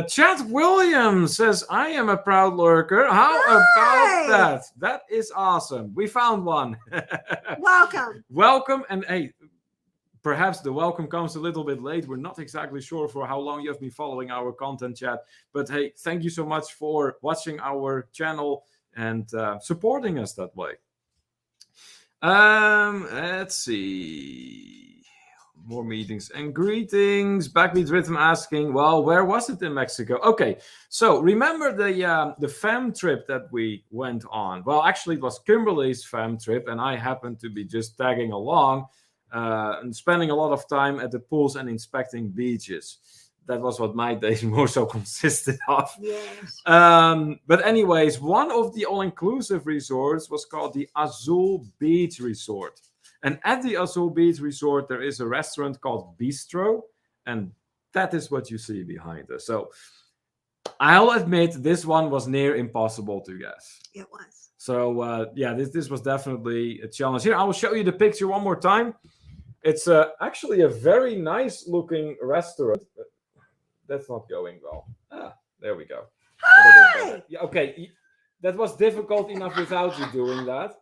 Chad Williams says, I am a proud lurker. How about that? That is awesome. We found one. Welcome. Welcome. And hey, perhaps the welcome comes a little bit late. We're not exactly sure for how long you have been following our content, chat. But hey, thank you so much for watching our channel and supporting us that way. Let's see. More meetings and greetings. Backbeat Rhythm asking, well, where was it in Mexico? Okay, so remember the fam trip that we went on? Well, actually, it was Kimberly's fam trip, and I happened to be just tagging along and spending a lot of time at the pools and inspecting beaches. That was what my days more so consisted of. Yes. But anyways, one of the all-inclusive resorts was called the Azul Beach Resort. And at the Azul Beach Resort, there is a restaurant called Bistro. And that is what you see behind us. So I'll admit this one was near impossible to guess. It was. So yeah, this was definitely a challenge. Here, I will show you the picture one more time. It's actually a very nice looking restaurant. That's not going well. There we go. Hi! Yeah, okay, that was difficult enough without you doing that.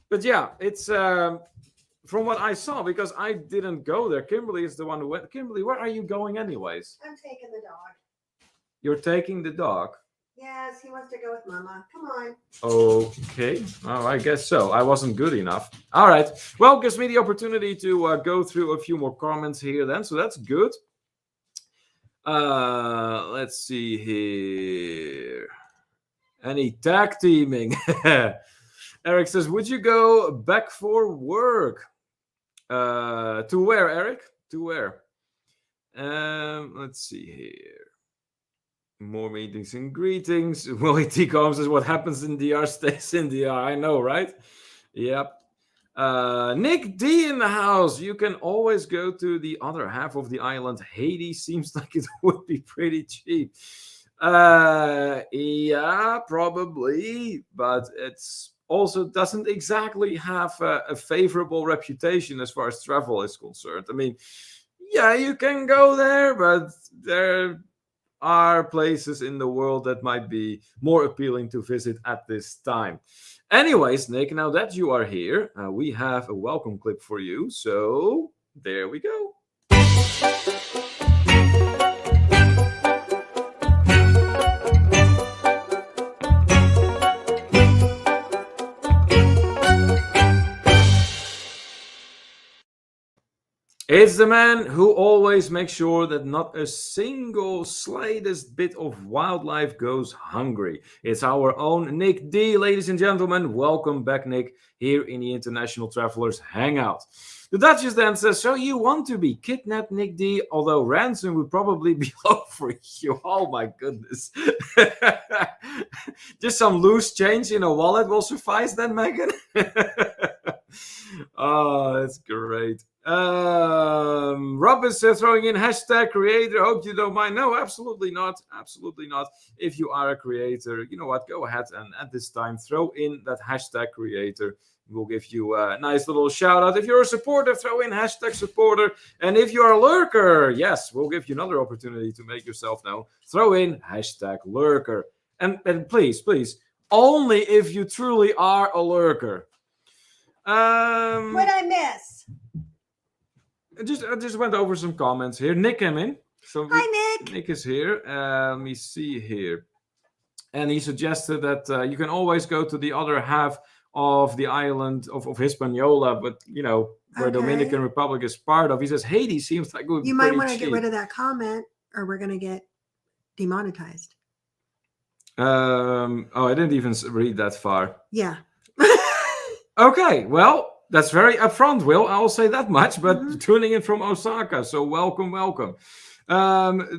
But yeah, it's from what I saw, because I didn't go there. Kimberly is the one who went. Kimberly, where are you going anyways? I'm taking the dog. You're taking the dog? Yes, he wants to go with Mama. Come on. Okay. Oh, I guess so. I wasn't good enough. All right. Well, gives me the opportunity to go through a few more comments here then. So that's good. Let's see here. Any tag teaming? Eric says, would you go back for work? To where, Eric? To where? Let's see here. More meetings and greetings. Willie T. Combs says, what happens in DR stays in DR. I know, right? Yep. Nick D in the house. You can always go to the other half of the island. Haiti seems like it would be pretty cheap. Yeah, probably. But it's also doesn't exactly have a favorable reputation as far as travel is concerned. I mean, yeah, you can go there, but there are places in the world that might be more appealing to visit at this time. Anyways, Nick, now that you are here, we have a welcome clip for you. So there we go. It's the man who always makes sure that not a single slightest bit of wildlife goes hungry. It's our own Nick D, ladies and gentlemen. Welcome back, Nick, here in the International Travelers Hangout. The Duchess then says, so you want to be kidnapped, Nick D, although ransom would probably be low for you. Oh my goodness. Just some loose change in a wallet will suffice then, Megan? Oh, that's great. Rob is throwing in hashtag creator. Hope you don't mind. No, absolutely not. Absolutely not. If you are a creator, you know what? Go ahead and at this time throw in that hashtag creator. We'll give you a nice little shout out. If you're a supporter, throw in hashtag supporter. And if you're a lurker, yes, we'll give you another opportunity to make yourself known. Throw in hashtag lurker. And please, only if you truly are a lurker. What I miss? I just went over some comments here. Nick came in. So Hi, Nick. Nick is here. Let me see here. And he suggested that you can always go to the other half of the island of Hispaniola, but you know where Dominican Republic is part of. He says Haiti seems like you might want to get rid of that comment, or we're going to get demonetized. Oh, I didn't even read that far. Yeah. Okay, well, that's very upfront, Will. I'll say that much. But tuning in from Osaka, so welcome.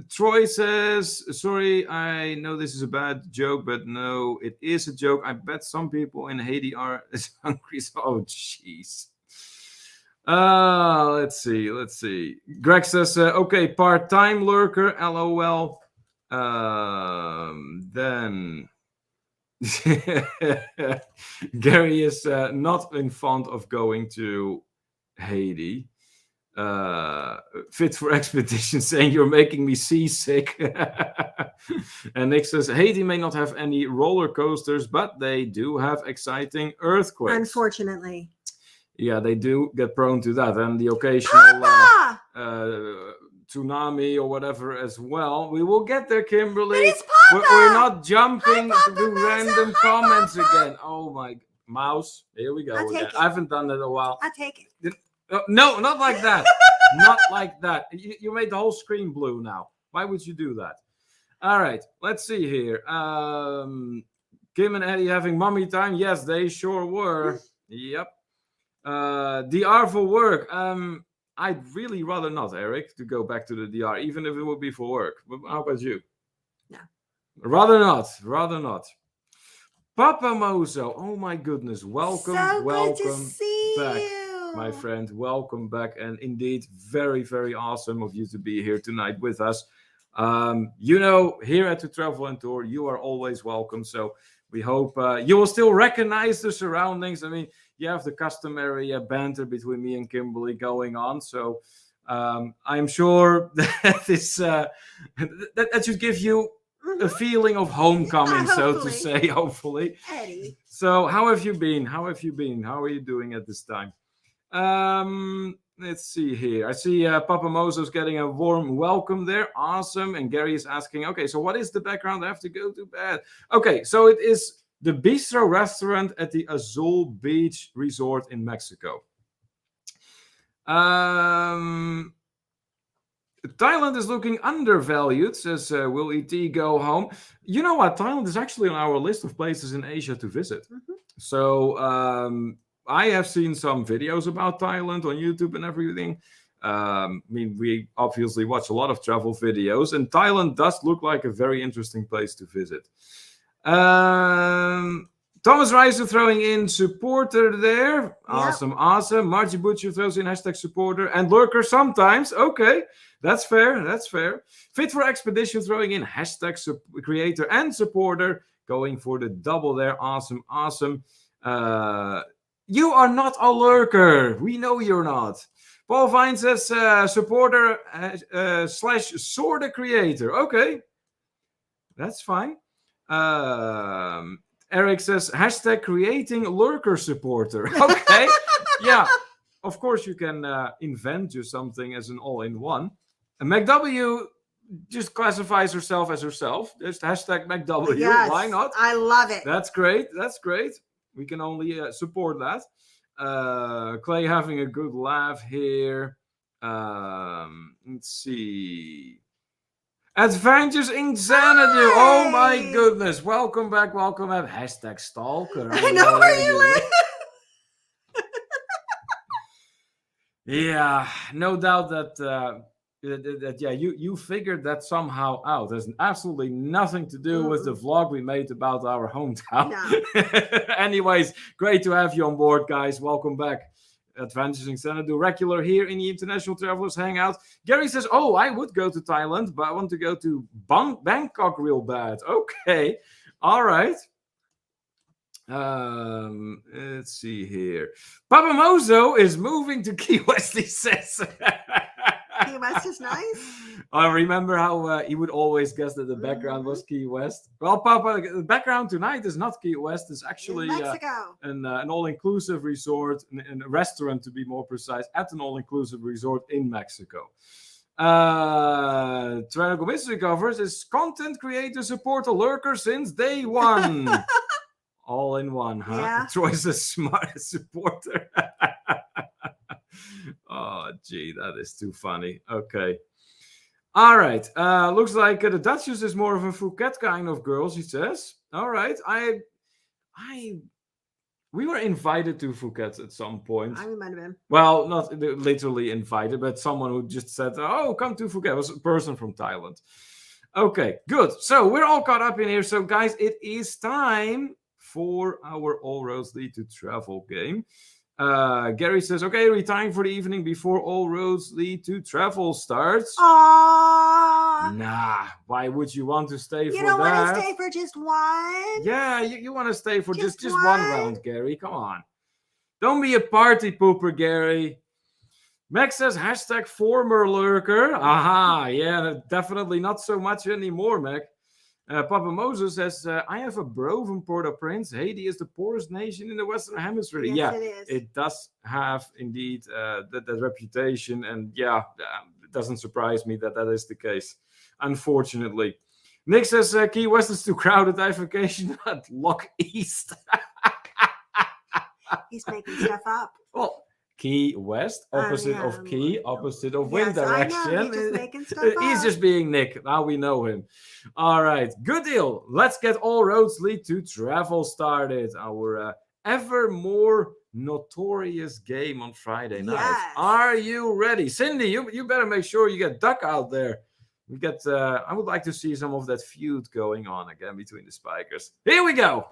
Troy says, sorry, I know this is a bad joke, but no, it is a joke. I bet some people in Haiti are as hungry. Oh, jeez. Let's see. Greg says, okay, part-time lurker, LOL. Then Gary is not in fond of going to Haiti. Fit for expedition, saying you're making me seasick. And Nick says Haiti may not have any roller coasters, but they do have exciting earthquakes. Unfortunately. Yeah, they do get prone to that, and the occasional tsunami or whatever as well. We will get there, Kimberly. We're not jumping to random comments again. Oh my mouse! Here we go again. I haven't done that in a while. I'll take it. No, not like that. Not like that. You made the whole screen blue now. Why would you do that? All right, let's see here. Kim and Eddie having mummy time. Yes, they sure were. Yep. DR for work. I'd really rather not, Eric, to go back to the DR, even if it would be for work. But how about you? No. Rather not. Papa Mozo. Oh my goodness. Welcome good to see back. You. My friend, welcome back, and indeed very, very awesome of you to be here tonight with us. Here at the Travel and Tour, you are always welcome. So we hope you will still recognize the surroundings. I mean, you have the customary banter between me and Kimberly going on. So I'm sure that this that should give you a feeling of homecoming, so to say. Hopefully. Eddie. So how have you been? How are you doing at this time? Let's see here. I see Papa Mozo's getting a warm welcome there. Awesome. And Gary is asking, okay, so what is the background? I have to go to bed. Okay, so it is the bistro restaurant at the Azul Beach Resort in Mexico. Thailand is looking undervalued, says Will E.T. go home. You know what? Thailand is actually on our list of places in Asia to visit. So I have seen some videos about Thailand on YouTube and everything. We obviously watch a lot of travel videos, and Thailand does look like a very interesting place to visit. Thomas Reiser throwing in supporter there. Yep. Awesome. Margie Butcher throws in hashtag supporter and lurker sometimes. Okay, that's fair. Fit for expedition throwing in hashtag creator and supporter, going for the double there. Awesome. You are not a lurker. We know you're not. Paul Vine says supporter / sorta creator. Okay, that's fine. Eric says hashtag creating lurker supporter. Okay, yeah. Of course, you can invent you something as an all-in-one. And McW just classifies herself as herself. Just hashtag McW. Yes, why not? I love it. That's great. We can only support that. Clay having a good laugh here. Let's see. Adventures in Xanadu. Oh my Hi. goodness. Welcome back. Welcome back. Hashtag stalker. I know where you live. Yeah, no doubt that yeah, you figured that somehow out. There's absolutely nothing to do with the vlog we made about our hometown. No. Anyways, great to have you on board, guys. Welcome back. Adventures in Xanadu, regular here in the International Travelers Hangout. Gary says, "Oh, I would go to Thailand, but I want to go to Bangkok real bad." Okay, all right. Let's see here. Papa Mozo is moving to Key West, he says. Key West is nice. I remember how he would always guess that the background was Key West. Well, Papa, the background tonight is not Key West. It's actually an all-inclusive resort, and a restaurant to be more precise, at an all-inclusive resort in Mexico. Tyrannical Mystery Covers is content creator support a lurker since day one. All in one, huh? Yeah. Troy's the smartest supporter. Oh, gee, that is too funny. Okay. All right. Looks like the Duchess is more of a Phuket kind of girl, she says. All right. We were invited to Phuket at some point. I remember him. Well, not literally invited, but someone who just said, "Oh, come to Phuket." It was a person from Thailand. Okay, good. So we're all caught up in here. So, guys, it is time for our All Roads Lead to Travel game. Gary says, "Okay, retiring for the evening before All Roads Lead to Travel starts." Aww. Nah, why would you want to stay for that? You don't want to stay for just one? Yeah, you want to stay for just one round, Gary. Come on. Don't be a party pooper, Gary. Max says, hashtag former lurker. Aha, yeah, definitely not so much anymore, Mac. Papa Moses says, I have a bro from Port-au-Prince. Haiti is the poorest nation in the Western Hemisphere. Yes, yeah, it is. It does have indeed that reputation. And yeah, it doesn't surprise me that is the case, unfortunately. Nick says, Key West is too crowded. I have vacation at Loch East. He's making stuff up. Well, Key West, opposite of Key, opposite of wind direction. I know. He's just making stuff He's up. just being Nick. Now we know him. All right, good deal. Let's get All Roads Lead to Travel started. Our ever more notorious game on Friday night. Yes. Are you ready? Cindy, you better make sure you get Duck out there. We get. I would like to see some of that feud going on again between the spikers. Here we go.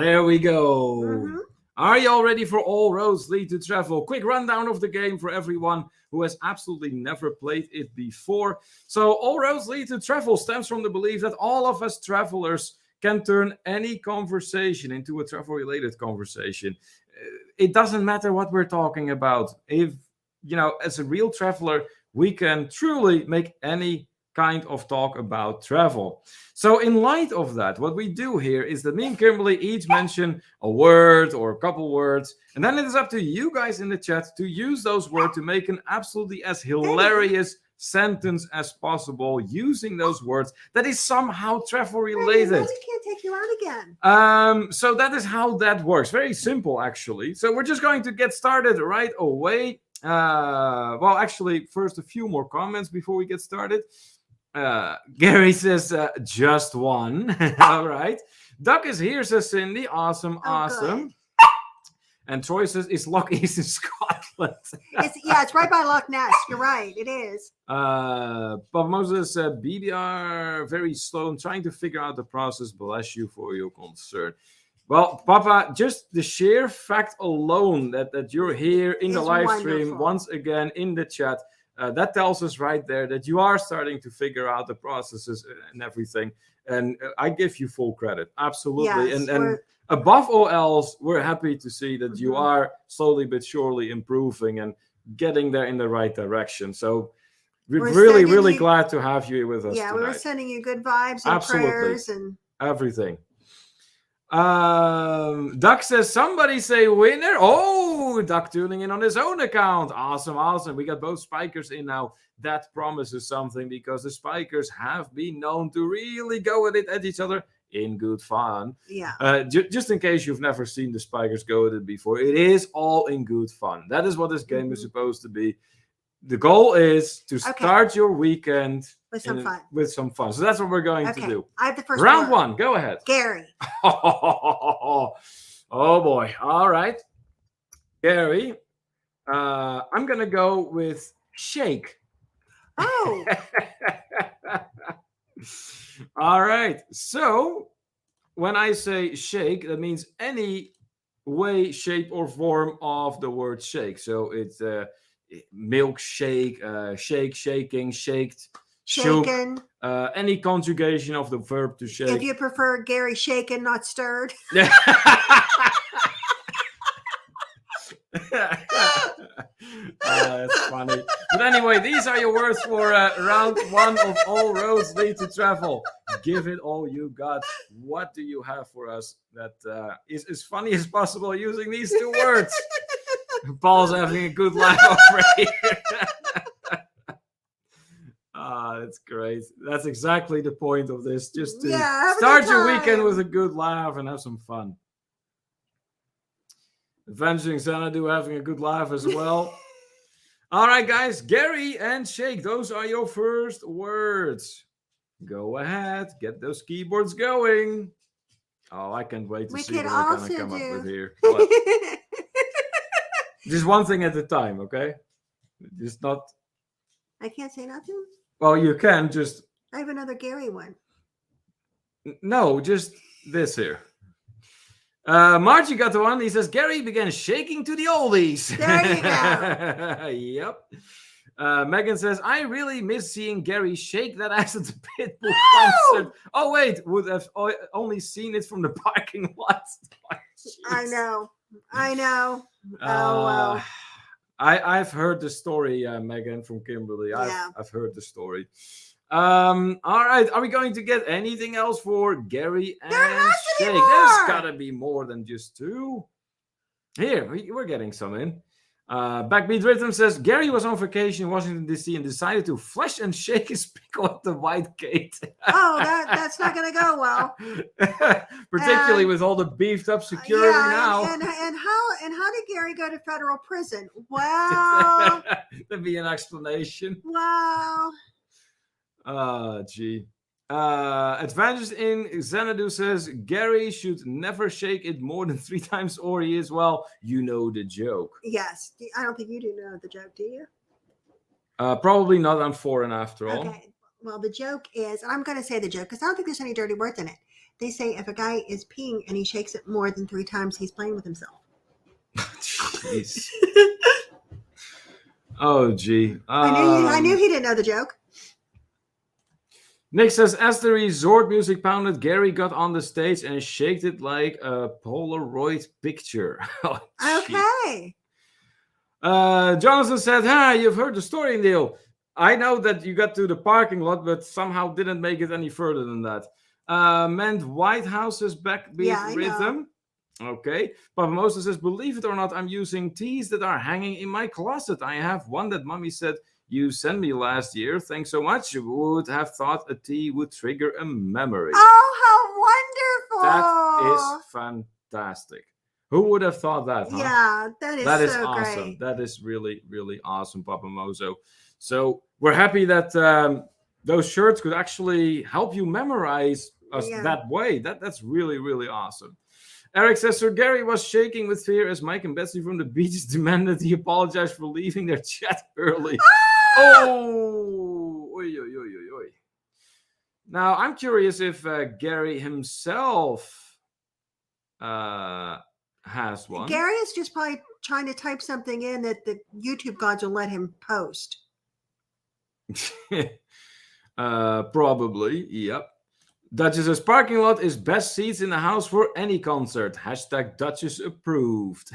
There we go. Mm-hmm. Are you all ready for All Roads Lead to Travel? Quick rundown of the game for everyone who has absolutely never played it before. So All Roads Lead to Travel stems from the belief that all of us travelers can turn any conversation into a travel-related conversation. It doesn't matter what we're talking about. If, as a real traveler, we can truly make any kind of talk about travel. So in light of that, what we do here is that me and Kimberly each mention a word or a couple words, and then it is up to you guys in the chat to use those words to make an absolutely as hilarious sentence as possible using those words that is somehow travel related. We can't take you out again. So that is how that works. Very simple, actually. So we're just going to get started right away. Well, actually, first a few more comments before we get started. Gary says just one. All right. Duck is here, says Cindy. Awesome. Good. And Troy says it's Loch East in Scotland. It's right by Loch Ness. You're right. It is. Papa Moses said BBR very slow. I'm trying to figure out the process. Bless you for your concern. Well, Papa, just the sheer fact alone that you're here in the live stream once again in the chat. that tells us right there that you are starting to figure out the processes and everything. And I give you full credit. Absolutely. Yes, And above all else, we're happy to see that you are slowly but surely improving and getting there in the right direction. So we're really, really glad to have you with us tonight. We were sending you good vibes and Absolutely. prayers and everything. Duck says, somebody say winner. Oh, Duck tuning in on his own account. Awesome. We got both spikers in now. That promises something because the spikers have been known to really go at it at each other in good fun. Yeah. Just in case you've never seen the spikers go at it before, it is all in good fun. That is what this game is supposed to be. The goal is to start your weekend with some fun. With some fun. So that's what we're going to do. I have the first round one. Go ahead. Gary. Oh boy. All right. Gary. I'm gonna go with shake. Oh. All right. So when I say shake, that means any way, shape, or form of the word shake. So it's milkshake, shake, shaking, shaked, shaken. Shook, any conjugation of the verb to shake. If you prefer Gary shaken, not stirred. That's funny. But anyway, these are your words for round one of All Roads Lead to Travel. Give it all you got. What do you have for us that is as funny as possible using these two words? Paul's having a good laugh over here. That's great. That's exactly the point of this. Just to start your weekend with a good laugh and have some fun. Avenging Xanadu having a good laugh as well. All right, guys. Gary and Shake, those are your first words. Go ahead. Get those keyboards going. Oh, I can't wait to see what I'm going to come up with here. Just one thing at a time, okay? Just not... I can't say nothing? Well, you can just... I have another Gary one. No, just this here. Margie got the one. He says, Gary began shaking to the oldies. There you go. Yep. Megan says, I really miss seeing Gary shake that ass at the Pitbull concert. Oh, wait. Would have only seen it from the parking lot. I know. Oh, wow. I've heard the story, Megan, from Kimberly. I've heard the story. All right. Are we going to get anything else for Gary and Shake? There's got to be more than just two. Here, we're getting some in. Backbeat Rhythm says, Gary was on vacation in Washington, D.C. and decided to flash and shake his pickle at the White Gate. Oh, that's not going to go well. Particularly with all the beefed up security now. And how did Gary go to federal prison? Well. There'd be an explanation. Wow. Gee. Advantage in Xanadu says Gary should never shake it more than 3 times or he is, well, you know the joke. Yes. I don't think you do know the joke, do you? Probably not. I'm foreign after all. Okay. Well, the joke is, I'm going to say the joke because I don't think there's any dirty words in it. They say if a guy is peeing and he shakes it more than 3 times, he's playing with himself. Jeez. Oh, gee. I knew he didn't know the joke. Nick says, as the resort music pounded, Gary got on the stage and shaked it like a Polaroid picture. Oh, okay. Jonathan said, you've heard the story, Neil. I know that you got to the parking lot, but somehow didn't make it any further than that. Meant White House's backbeat rhythm. Okay. Papa Moses says, believe it or not, I'm using teas that are hanging in my closet. I have one that Mommy said you sent me last year. Thanks so much. You would have thought a tea would trigger a memory. Oh, how wonderful. That is fantastic. Who would have thought that? Huh? Yeah, that is so awesome. Great. That is really, really awesome, Papa Mozo. So we're happy that those shirts could actually help you memorize us that way. That's really, really awesome. Eric says, Sir Gary was shaking with fear as Mike and Betsy from the beaches demanded he apologize for leaving their chat early. Oh! Oy, oy, oy, oy, oy. Now, I'm curious if Gary himself has one. Gary is just probably trying to type something in that the YouTube gods will let him post. Probably, yep. Duchess's parking lot is best seats in the house for any concert. Hashtag Duchess approved.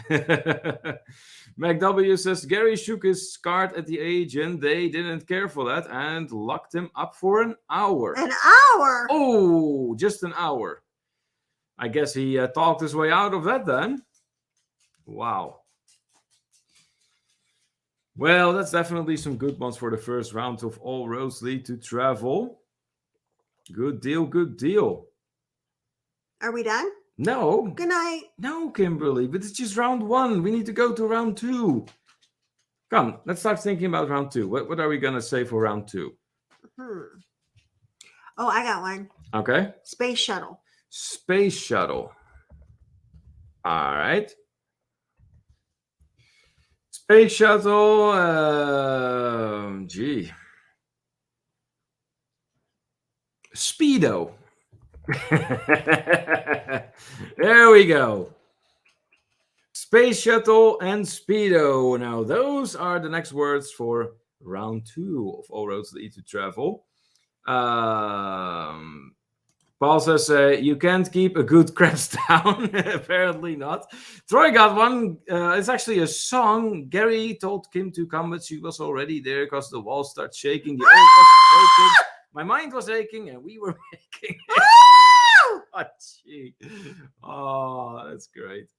McW says Gary shook his card at the agent. They didn't care for that and locked him up for an hour. An hour? Oh, just an hour. I guess he talked his way out of that then. Wow. Well, that's definitely some good ones for the first round of All Roads Lead to Travel. Good deal, good deal. Are we done? No. Good night. No, Kimberly, but it's just round 1. We need to go to round 2. Come, let's start thinking about round 2. What are we going to say for round 2? Oh, I got one. Okay. Space shuttle. Space shuttle. All right. Space shuttle. Speedo. There we go. Space shuttle and Speedo. Now, those are the next words for round 2 of All Roads Lead to Travel. Paul says, you can't keep a good craps down. Apparently not. Troy got one. It's actually a song. Gary told Kim to come, but she was already there because the walls start shaking. The earth was shaking. My mind was aching, and we were making it. Oh, gee. Oh, that's great.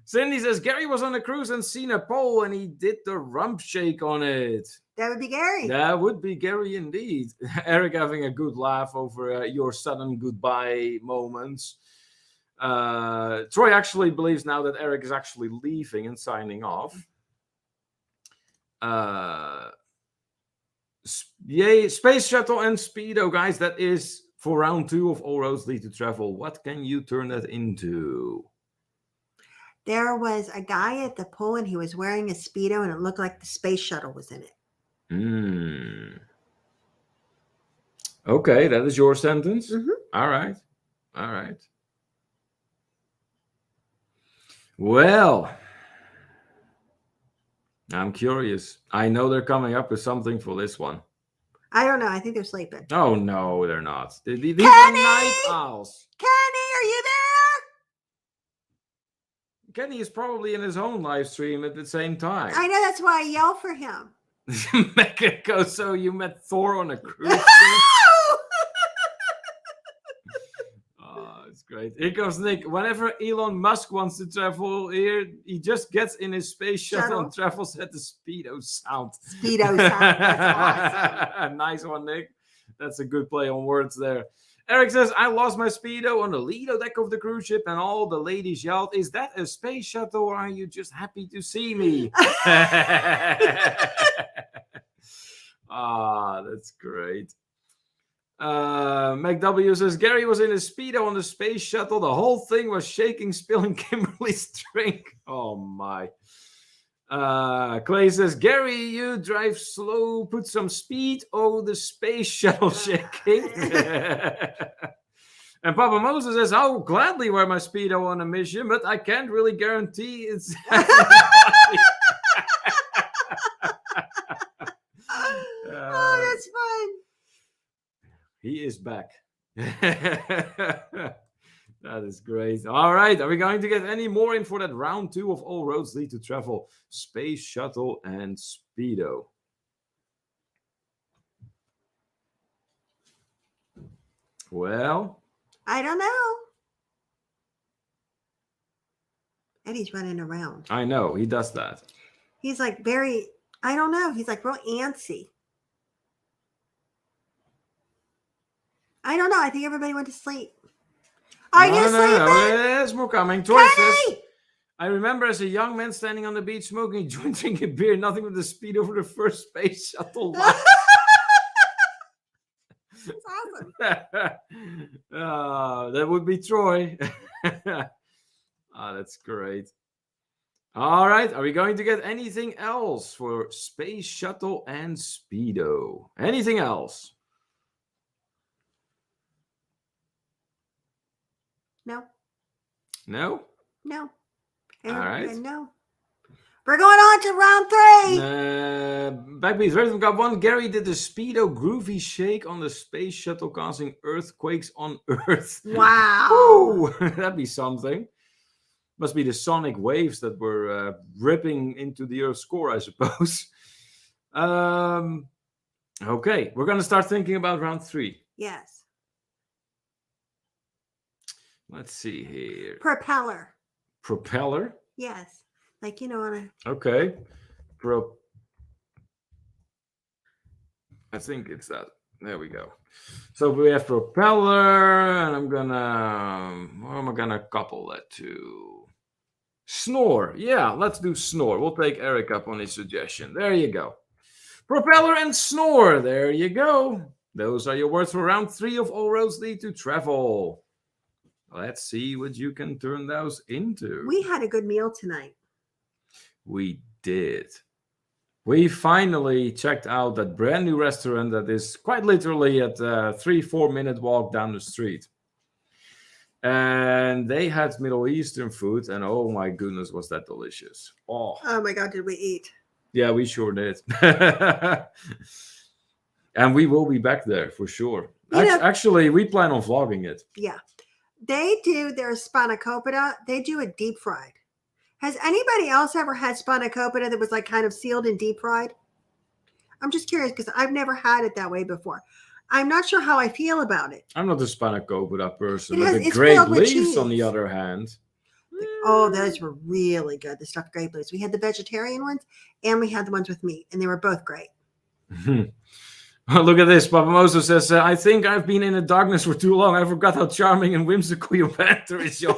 Cindy says, Gary was on a cruise and seen a pole, and he did the rump shake on it. That would be Gary. That would be Gary indeed. Eric having a good laugh over your sudden goodbye moments. Troy actually believes now that Eric is actually leaving and signing off. Yay, Space Shuttle and Speedo, guys. That is for round 2 of All Roads Lead to Travel. What can you turn that into? There was a guy at the pool and he was wearing a Speedo and it looked like the space shuttle was in it. Okay, that is your sentence. Mm-hmm. All right. Well, I'm curious. I know they're coming up with something for this one. I don't know. I think they're sleeping. Oh, no, they're not. These are Kenny! night owls. Kenny, are you there? Kenny is probably in his own live stream at the same time. I know, that's why I yell for him. Mecha, so you met Thor on a cruise. Oh, it's great. Here comes Nick. Whenever Elon Musk wants to travel here, he just gets in his space shuttle and travels at the Speedo sound. Speedo sound. That's awesome. Nice one, Nick. That's a good play on words there. Eric says, I lost my Speedo on the Lido deck of the cruise ship and all the ladies yelled, is that a space shuttle or are you just happy to see me? That's great. McW says, Gary was in a Speedo on the space shuttle. The whole thing was shaking, spilling Kimberly's drink. Oh, my. Clay says, Gary, you drive slow, put some speed. Oh, the space shuttle shaking. And Papa Moses says, I'll gladly wear my Speedo on a mission, but I can't really guarantee it's... Oh, that's fun. He is back. That is great. All right. Are we going to get any more in for that round 2 of All Roads Lead to Travel? Space Shuttle and Speedo. Well, I don't know. Eddie's running around. I know. He does that. He's like very, I don't know. He's like real antsy. I don't know. I think everybody went to sleep. Are you sleeping? No. There's more coming. Troy says, I remember as a young man standing on the beach smoking a joint, drinking beer, nothing but the speed over the first space shuttle line. That's awesome. That would be Troy. That's great. All right. Are we going to get anything else for Space Shuttle and Speedo? Anything else? No. No? No. All right. No. We're going on to round 3. Backbeat Rhythm got one. Gary did the Speedo groovy shake on the space shuttle, causing earthquakes on Earth. Wow. Ooh, that'd be something. Must be the sonic waves that were ripping into the Earth's core, I suppose. Okay, we're going to start thinking about round 3. Yes. Let's see here. Propeller. Propeller? Yes. Like, on a... Okay. I think it's that. There we go. So we have propeller, and what am I gonna couple that to? Snore. Yeah, let's do snore. We'll take Eric up on his suggestion. There you go. Propeller and snore. There you go. Those are your words for round 3 of All Roads Lead to Travel. Let's see what you can turn those into. We had a good meal tonight. We did. We finally checked out that brand new restaurant that is quite literally at a 3-4 minute walk down the street. And they had Middle Eastern food, and oh my goodness, was that delicious. Oh my God, did we eat? Yeah, we sure did. And we will be back there for sure. Actually, we plan on vlogging it. Yeah. They do their spanakopita. They do it deep fried. Has anybody else ever had spanakopita that was like kind of sealed and deep fried? I'm just curious because I've never had it that way before. I'm not sure how I feel about it. I'm not a spanakopita person, but the grape leaves, on the other hand. Oh, those were really good. The stuffed grape leaves. We had the vegetarian ones and we had the ones with meat, and they were both great. Look at this. Papa Mozo says, I think I've been in the darkness for too long. I forgot how charming and whimsical your banter is, yours.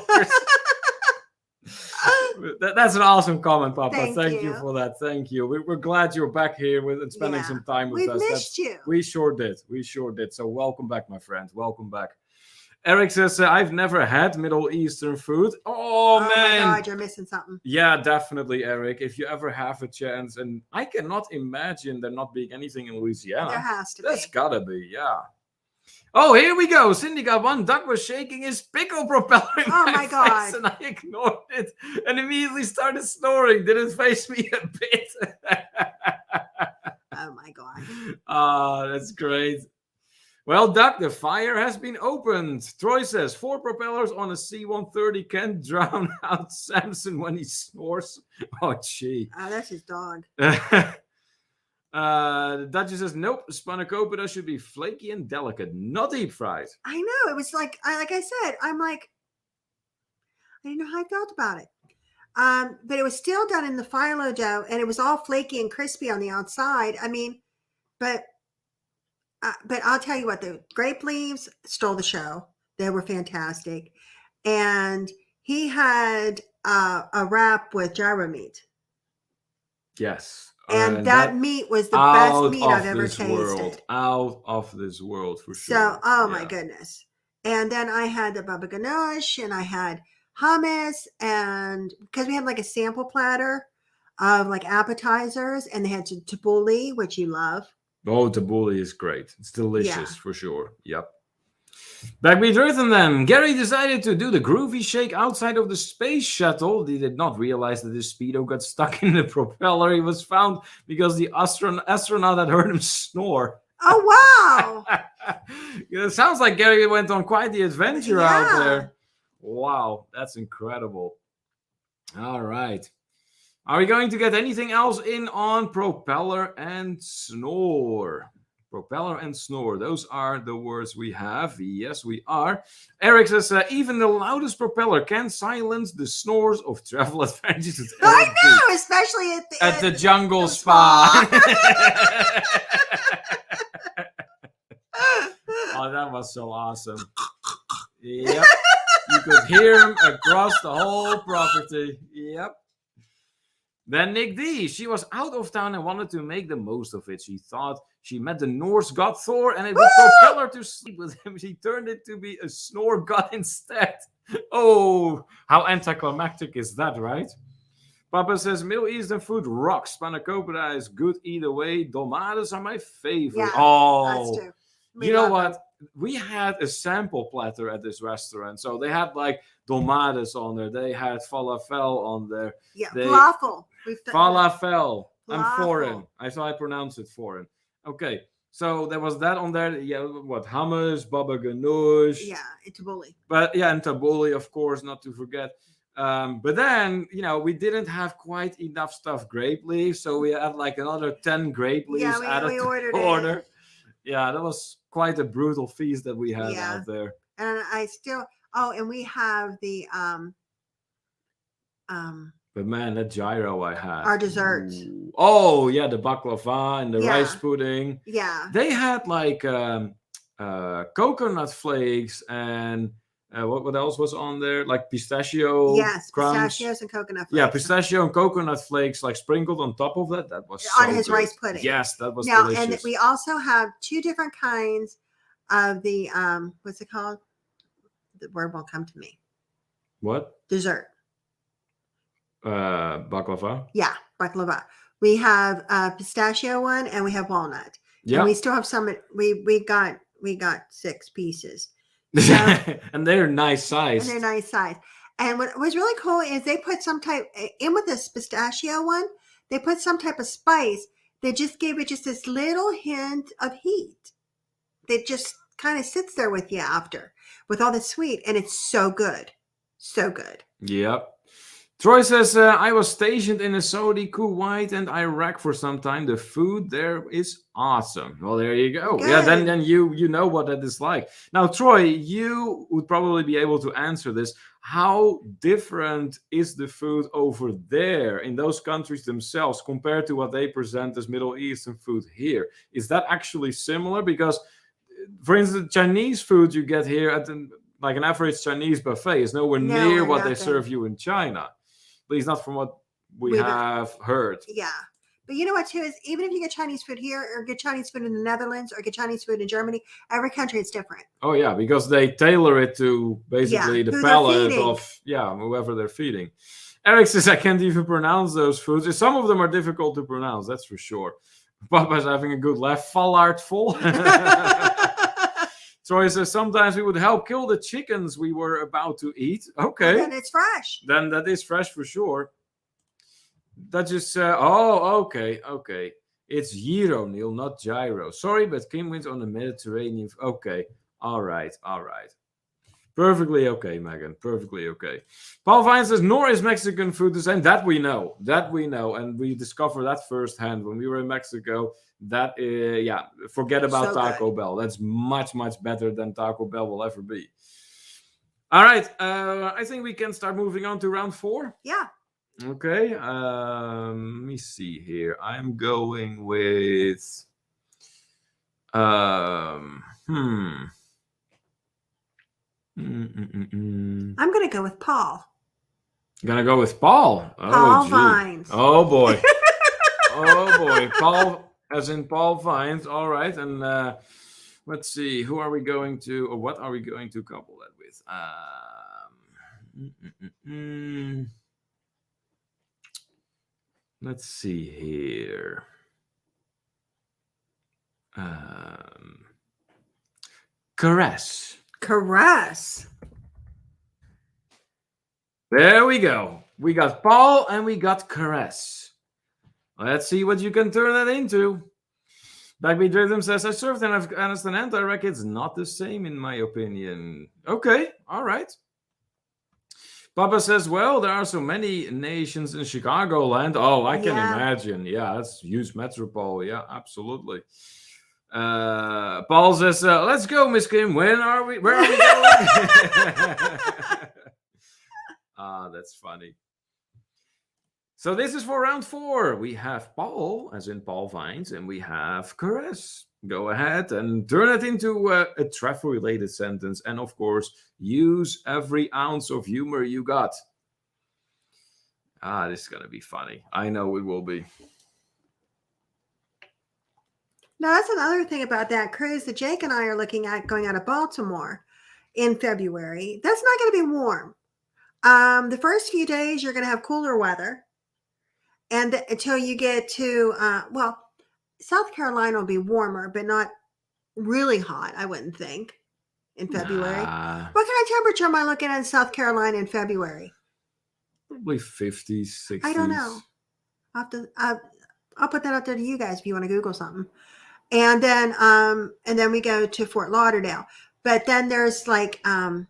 That's an awesome comment, Papa. Thank you for that. Thank you. We're glad you're back here and spending some time with us. We missed you. We sure did. We sure did. So welcome back, my friend. Welcome back. Eric says, I've never had Middle Eastern food. Oh, man. Oh, my God, you're missing something. Yeah, definitely, Eric. If you ever have a chance. And I cannot imagine there not being anything in Louisiana. There has to be. That's gotta be, yeah. Oh, here we go. Cindy got one. Doug was shaking his pickle propeller in my God. face, and I ignored it and immediately started snoring. Didn't face me a bit. Oh, my God. Oh, that's great. Well, Doug, the fire has been opened. Troy says, 4 propellers on a C-130 can drown out Samson when he snores. Oh, gee. Oh, that's his dog. The Duchess says, nope, spanakopita should be flaky and delicate, not deep fried. I know. It was like I said, I'm like, I didn't know how I felt about it. But it was still done in the phyllo dough, and it was all flaky and crispy on the outside. I mean, but I'll tell you what, the grape leaves stole the show. They were fantastic. And he had a wrap with gyro meat. Yes. And that meat was the best meat I've ever tasted. Out of this world, for sure. So, oh my goodness. And then I had the baba ganoush, and I had hummus, and because we had like a sample platter of like appetizers, and they had tabbouleh, which you love. Oh, tabbouleh is great. It's delicious, for sure. Yep. Backbeat Rhythm then. Gary decided to do the groovy shake outside of the space shuttle. He did not realize that his Speedo got stuck in the propeller. He was found because the astronaut had heard him snore. Oh, wow. It sounds like Gary went on quite the adventure out there. Wow, that's incredible. All right. Are we going to get anything else in on propeller and snore? Propeller and snore. Those are the words we have. Yes, we are. Eric says, even the loudest propeller can silence the snores of travel adventures. I know, especially at the jungle spa. Oh, that was so awesome. Yep. You could hear him across the whole property. Yep. Then Nick D. She was out of town and wanted to make the most of it. She thought she met the Norse god Thor and it would propel her to sleep with him. She turned it to be a snore god instead. Oh, how anticlimactic is that, right? Papa says, Middle Eastern food rocks. Spanakopita is good either way. Dolmades are my favorite. Yeah, oh, that's true. You know what? We had a sample platter at this restaurant. So they had like dolmades on there. They had falafel on there. Yeah, They falafel. falafel. I'm Falafel. foreign. I thought I pronounced it foreign. Okay, so there was that on there. Yeah, what hummus, baba ganoush. Yeah, it's bully. But yeah, and tabbouleh, of course, not to forget. But then, we didn't have quite enough stuffed grape leaves, so we had like another 10 grape leaves Yeah, added we to ordered the it. order. Yeah, that was quite a brutal feast that we had Yeah. out there. And I still. Oh, and we have the But man, that gyro I had. our dessert. Ooh. Oh yeah, the baklava and the Yeah. rice pudding. Yeah. They had like coconut flakes and what else was on there? Like pistachio Yes, crumbs. pistachios and coconut flakes. Yeah, pistachio and coconut flakes like sprinkled on top of that. That was on so his good. rice pudding. Yes, that was now, delicious. And we also have 2 different kinds of the what's it called? The word won't come to me. What? Dessert. Baklava. Yeah, baklava. We have pistachio one and we have walnut. Yeah. And we still have some. We got 6 pieces. So, and they're nice size. And what was really cool is they put some type in with this pistachio one. They put some type of spice that just gave it just this little hint of heat. That just kind of sits there with you after with all the sweet, and it's so good, so good. Yep. Troy says, I was stationed in Saudi, Kuwait, and Iraq for some time. The food there is awesome. Well, there you go. Good. Yeah, then you know what that is like. Now, Troy, you would probably be able to answer this. How different is the food over there in those countries themselves compared to what they present as Middle Eastern food here? Is that actually similar? Because, for instance, Chinese food you get here at like an average Chinese buffet is nowhere near what they serve you in China. At least not from what we have heard. Yeah. But you know what, too, is even if you get Chinese food here or get Chinese food in the Netherlands or get Chinese food in Germany, every country is different. Oh, yeah, because they tailor it to basically the palate of, whoever they're feeding. Eric says, I can't even pronounce those foods. Some of them are difficult to pronounce, that's for sure. Papa's having a good laugh. Fallartful. Troy says, sometimes we would help kill the chickens we were about to eat. Okay. And then it's fresh. Then that is fresh for sure. That just, okay. It's gyro, Neil, not gyro. Sorry, but Kim wins on the Mediterranean. Okay. All right. Perfectly okay, Megan. Perfectly okay. Paul Vine says, nor is Mexican food the same. That we know. And we discovered that firsthand when we were in Mexico. That, forget about Taco Bell. That's much, much better than Taco Bell will ever be. All right. I think we can start moving on to round 4. Yeah. Okay. Let me see here. I'm going with... I'm going to go with Paul. Gonna go with Paul. Paul Vines. Oh, boy. Paul, as in Paul Vines. All right. And let's see. Who are we going to, or what are we going to couple that with? Let's see here. Caress. There we go. We got Paul and we got Caress. Let's see what you can turn that into. Backbeat Rhythm says, I served in Afghanistan and Iraq. It's not the same in my opinion. Okay, all right. Papa says, well, there are so many nations in Chicagoland. Oh, I can imagine. Yeah, that's a huge metropole. Yeah, absolutely. Paul says, let's go, Miss Kim. Where are we going? That's funny. So this is for round 4. We have Paul, as in Paul Vines, and we have Caress. Go ahead and turn it into a travel-related sentence. And, of course, use every ounce of humor you got. This is going to be funny. I know it will be. Now, that's another thing about that cruise that Jake and I are looking at going out of Baltimore in February. That's not going to be warm. The first few days, you're going to have cooler weather. And until you get to, South Carolina will be warmer, but not really hot, I wouldn't think. in February. Nah, What kind of temperature am I looking at in South Carolina in February? probably 50s, 60s. I don't know. I'll put that out there to you guys if you want to Google something. And then we go to Fort Lauderdale. But then there's like and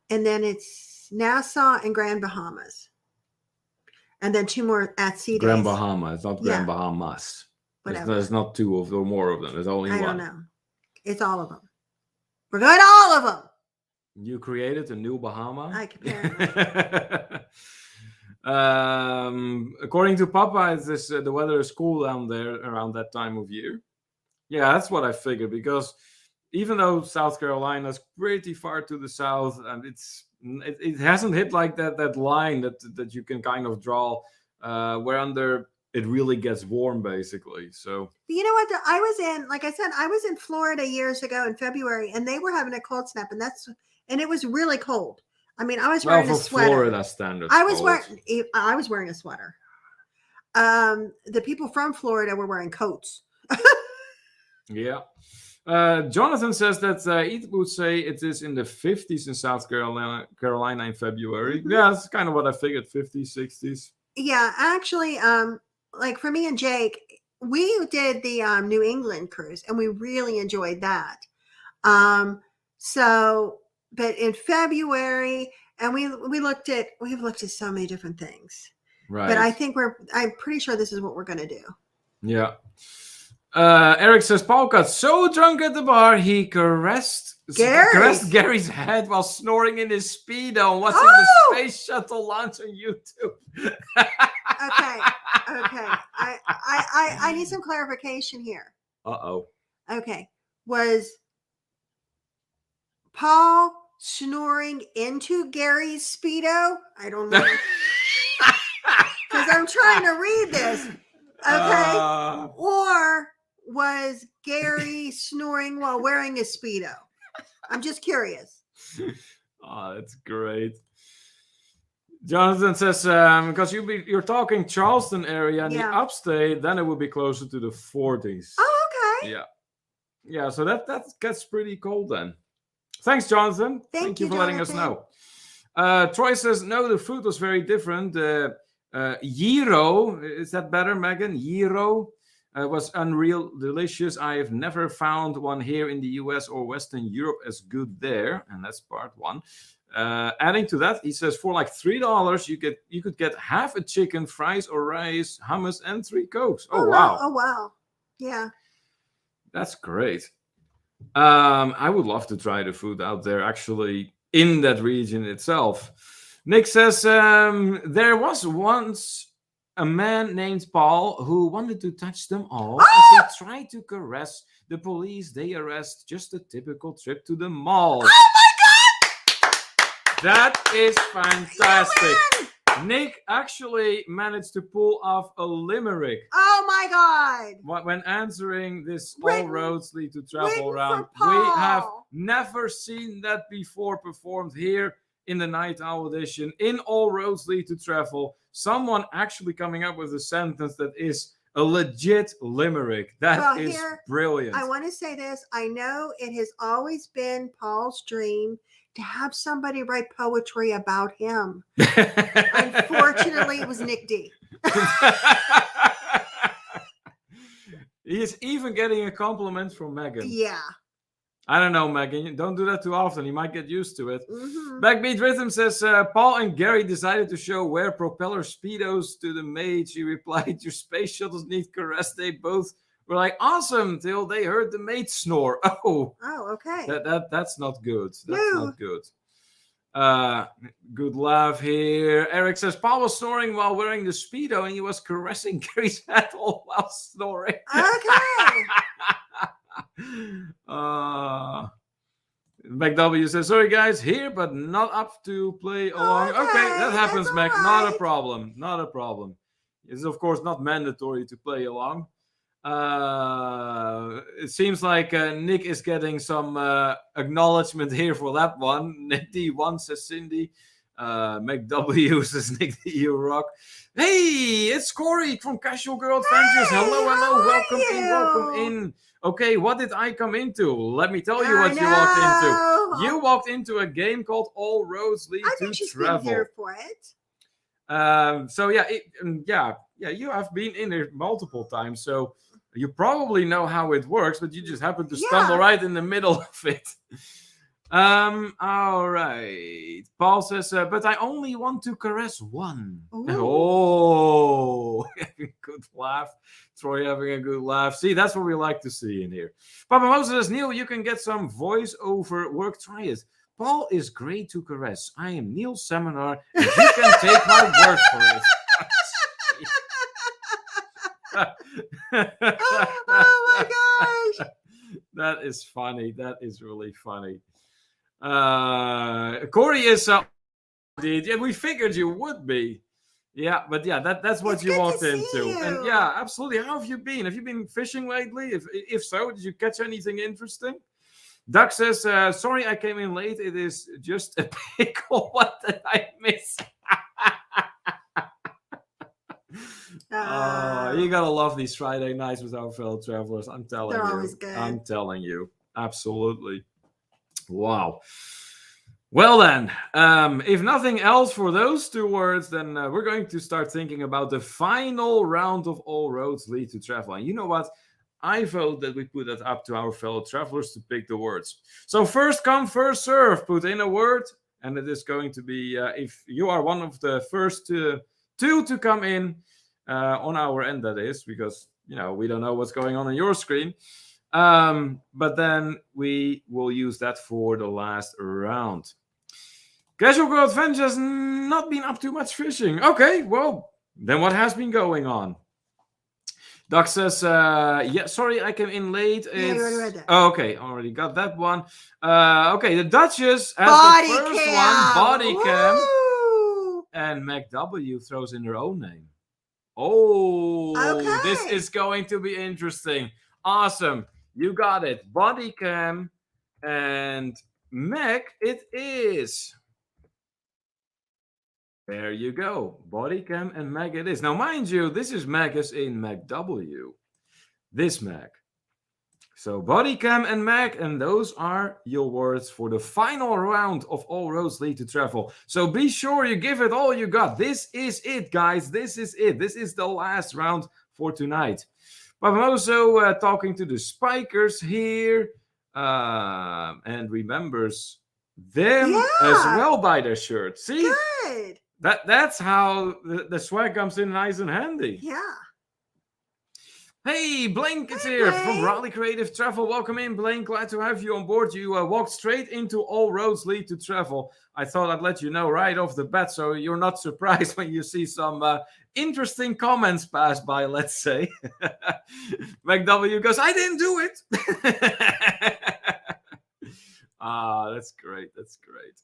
then it's Nassau and Grand Bahamas. And then 2 more at sea Grand days. Bahama. It's not Grand Bahamas. Whatever. There's not 2 or more of them. There's only I one. don't know. It's all of them. We're going to all of them. You created a new Bahama? Apparently. According to Papa, it's this, the weather is cool down there around that time of year. Yeah, that's what I figured, because even though South Carolina is pretty far to the south, and it hasn't hit like that line that you can kind of draw where under it really gets warm, basically. So But you know what? I was in Florida years ago in February, and they were having a cold snap, and it was really cold. I mean, I was wearing a sweater. Florida standards, I was wearing a sweater. The people from Florida were wearing coats. Yeah. Jonathan says that he would say it is in the 50s in South Carolina in February. Mm-hmm. Yeah, that's kind of what I figured, 50s, 60s. Yeah, actually, like for me and Jake, we did the New England cruise, and we really enjoyed that. But in February, and we've looked at so many different things. Right. But I'm pretty sure this is what we're going to do. Yeah. Eric says Paul got so drunk at the bar he caressed Gary's head while snoring in his Speedo and watching the space shuttle launch on YouTube. Okay. I need some clarification here. Uh-oh. Okay. Was Paul snoring into Gary's Speedo? I don't know. Because I'm trying to read this. Okay. Or was Gary snoring while wearing a Speedo? I'm just curious. Oh, that's great. Jonathan says, because you're talking Charleston area and the upstate, then it would be closer to the 40s. Oh, okay. Yeah. Yeah, so that gets pretty cold then. Thanks, Jonathan. Thank you for letting us know. Troy says, no, the food was very different. Gyro, is that better, Megan? Gyro was unreal delicious. I have never found one here in the US or Western Europe as good there. And that's part 1. Adding to that, he says for like $3, you could get half a chicken, fries or rice, hummus, and 3 Cokes. Oh, wow. Oh, wow. Yeah. That's great. I would love to try the food out there, actually, in that region itself. Nick says, there was once a man named Paul who wanted to touch them all as he tried to caress the police. They arrest. Just a typical trip to the mall. Oh my God! That is fantastic. Nick actually managed to pull off a limerick. Oh my God! When answering this All Roads Lead to Travel round. We have never seen that before performed here in the Night Owl edition. In All Roads Lead to Travel, someone actually coming up with a sentence that is a legit limerick. That is brilliant. I want to say this. I know it has always been Paul's dream to have somebody write poetry about him. Unfortunately, it was Nick D. He is even getting a compliment from Megan. Yeah. I don't know, Megan. Don't do that too often. You might get used to it. Mm-hmm. Backbeat Rhythm says, Paul and Gary decided to show wear propeller Speedos to the maid. She replied, your space shuttles need caress. They both were like, awesome, till they heard the maid snore. Oh, okay. That's not good. That's not good. Good laugh here. Eric says, Paul was snoring while wearing the Speedo and he was caressing Gary's head all while snoring. Okay. McW says, sorry guys, here but not up to play along. Okay, that happens, Mac. Right. Not a problem. Not a problem. It's of course not mandatory to play along. It seems like Nick is getting some acknowledgement here for that one. Nick D1 says Cindy. McW says Nick the You Rock. Hey, it's Corey from Casual Girl Adventures. Hello, hello, welcome in, welcome in. Okay, what did I come into? Let me tell you what you walked into. You walked into a game called All Roads Lead I to think she's Travel. been here for it. So yeah, you have been in there multiple times, so you probably know how it works, but you just happen to stumble right in the middle of it. All right. Paul says, but I only want to caress one. Ooh. Oh, having a good laugh. Troy having a good laugh. See, that's what we like to see in here. Papa Moses says, Neil, you can get some voiceover work. Try it. Paul is great to caress. I am Neil's seminar, and you can take my word for it. Oh my gosh. That is funny. That is really funny. Corey is yeah, we figured you would be. Yeah, but yeah, that's what you walked into. And yeah, absolutely. How have you been? Have you been fishing lately? If so, did you catch anything interesting? Doug says, sorry I came in late. It is just a pickle. What did I miss? You gotta love these Friday nights with our fellow travelers. I'm telling you. They're always good. I'm telling you. Absolutely. Wow. Well then, if nothing else for those two words, then we're going to start thinking about the final round of All Roads Lead to Travel. And you know what? I vote that we put that up to our fellow travelers to pick the words. So first come, first serve. Put in a word, and it is going to be, if you are one of the first two to come in on our end, that is, because, we don't know what's going on your screen. But then we will use that for the last round. Casual Girl Adventure has not been up too much fishing. Okay, well, then what has been going on? Doug says, yeah, sorry, I came in late. Yeah, you already read that. Oh, okay, already got that one. Okay, the Duchess has the first one, body cam. And MacW throws in her own name. Oh, okay. This is going to be interesting. Awesome. You got it. Body cam and Mac it is. There you go. Body cam and Mac it is. Now, mind you, this is Mac as in MacW. This Mac. So body cam and Mac, and those are your words for the final round of All Roads Lead to Travel. So be sure you give it all you got. This is it, guys. This is it. This is the last round for tonight. But I'm also talking to the spikers here and remembers them as well by their shirt. See? Good. That's how the swag comes in nice and handy. Yeah. Hey, Blink is here from Raleigh Creative Travel. Welcome in, Blink. Glad to have you on board. You walked straight into All Roads Lead to Travel. I thought I'd let you know right off the bat so you're not surprised when you see some interesting comments pass by, let's say. MacW goes, I didn't do it. That's great. That's great.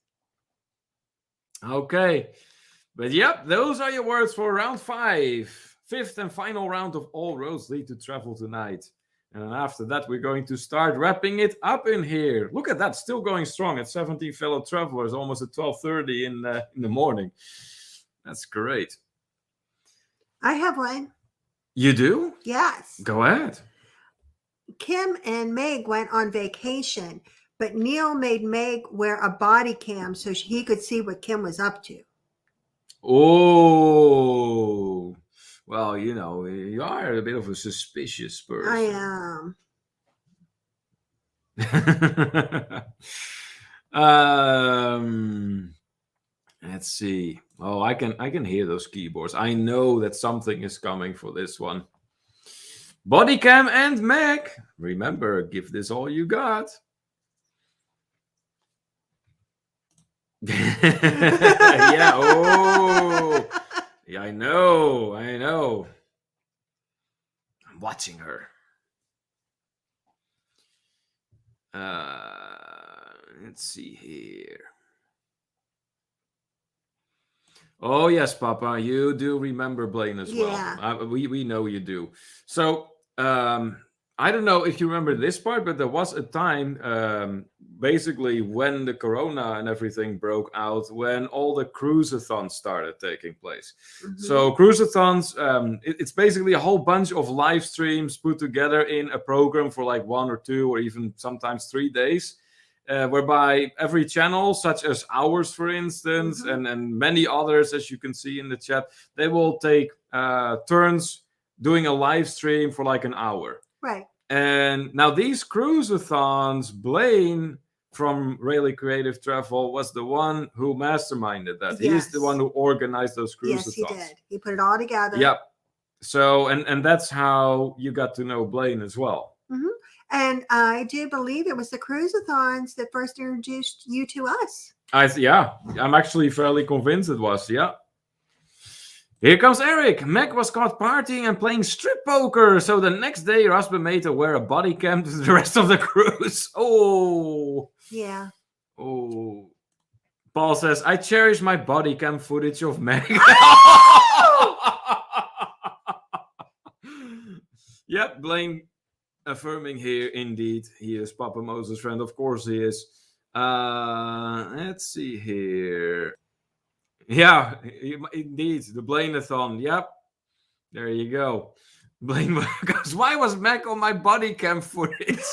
Okay. But yep, those are your words for round 5. 5th and final round of All Roads Lead to Travel tonight. And then after that, we're going to start wrapping it up in here. Look at that, still going strong at 17 fellow travelers, almost at 12:30 in the morning. That's great. I have one. You do? Yes. Go ahead. Kim and Meg went on vacation, but Neil made Meg wear a body cam so he could see what Kim was up to. Oh. Well, you are a bit of a suspicious person. I am. Let's see. Oh, I can hear those keyboards. I know that something is coming for this one. Bodycam and Mac. Remember, give this all you got. Yeah. Oh. Yeah, I know. I'm watching her. Let's see here. Oh, yes, Papa. You do remember Blaine as well. We know you do. So, I don't know if you remember this part, but there was a time, basically, when the corona and everything broke out, when all the cruisathons started taking place. So cruisathons, it's basically a whole bunch of live streams put together in a program for like 1 or 2 or even sometimes 3 days. Whereby every channel, such as ours, for instance, and many others, as you can see in the chat, they will take turns doing a live stream for like an hour. Right. And now these cruisathons, Blaine from Rayleigh Creative Travel was the one who masterminded that. He is the one who organized those cruisathons. Yes, he did. He put it all together. Yep. So, and that's how you got to know Blaine as well. And I do believe it was the cruisathons that first introduced you to us. I'm actually fairly convinced it was. Yeah. Here comes Eric. Meg was caught partying and playing strip poker. So the next day, Rasmus made her wear a body cam to the rest of the cruise. Oh. Yeah. Oh. Paul says, I cherish my body cam footage of Meg. Yep, Blaine affirming here, indeed. He is Papa Moses' friend. Of course he is. Let's see here. Yeah, indeed. The Blaine-a-thon. Yep. There you go. Blaine goes, why was Mac on my body cam footage?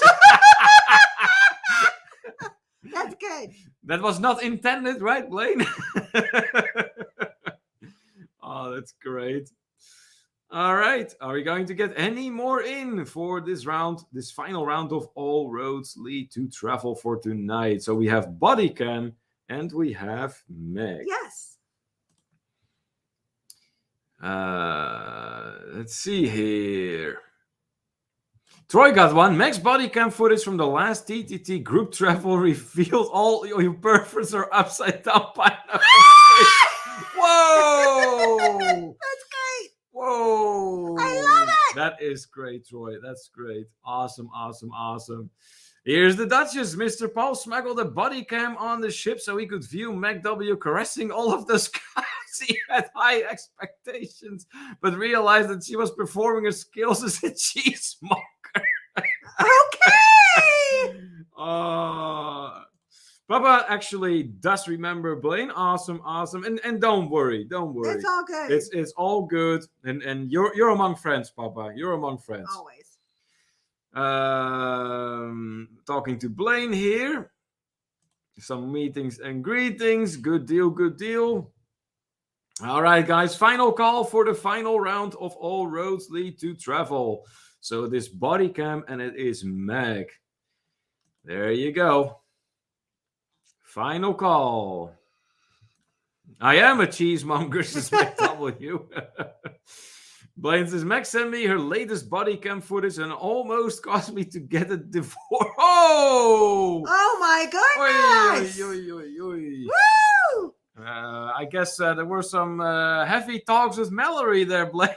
That's good. That was not intended, right, Blaine? Oh, that's great. All right. Are we going to get any more in for this round, this final round of All Roads Lead to Travel for tonight? So we have body cam and we have Meg. Yes. Let's see here. Troy got one. Meg's body cam footage from the last TTT group travel revealed all your perverts are upside down pineapple. Whoa! That's great. Whoa! I love it. That is great, Troy. That's great. Awesome, awesome, awesome. Here's the Duchess. Mr. Paul smuggled a body cam on the ship so he could view Meg W caressing all of the guys. He had high expectations, but realized that she was performing her skills as a cheesemonger. Okay. Papa actually does remember Blaine. Awesome, awesome. And don't worry. It's all good. It's all good. And you're among friends, Papa. You're among friends. Always. Talking to Blaine here. Some meetings and greetings. Good deal, good deal. All right, guys. Final call for the final round of All Roads Lead to Travel. So this body cam, and it is Meg. There you go. Final call. I am a cheesemonger, says Meg W. Blaine says, Meg sent me her latest body cam footage and almost caused me to get a divorce. Oh! Oh my goodness! Oy, oy, oy, oy. Woo! I guess there were some heavy talks with Mallory there, Blaine.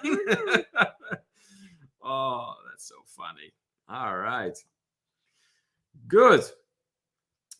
Oh, that's so funny. All right. Good.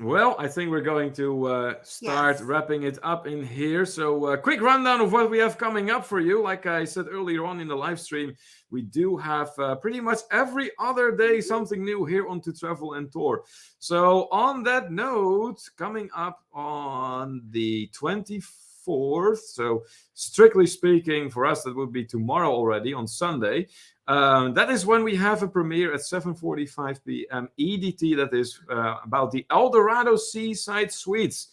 Well, I think we're going to start wrapping it up in here. So quick rundown of what we have coming up for you. Like I said earlier on in the live stream, we do have pretty much every other day something new here on To Travel and Tour. So on that note, coming up on the 24th, so strictly speaking for us, that would be tomorrow already on Sunday. That is when we have a premiere at 7:45 p.m. EDT. That is about the Eldorado Seaside Suites.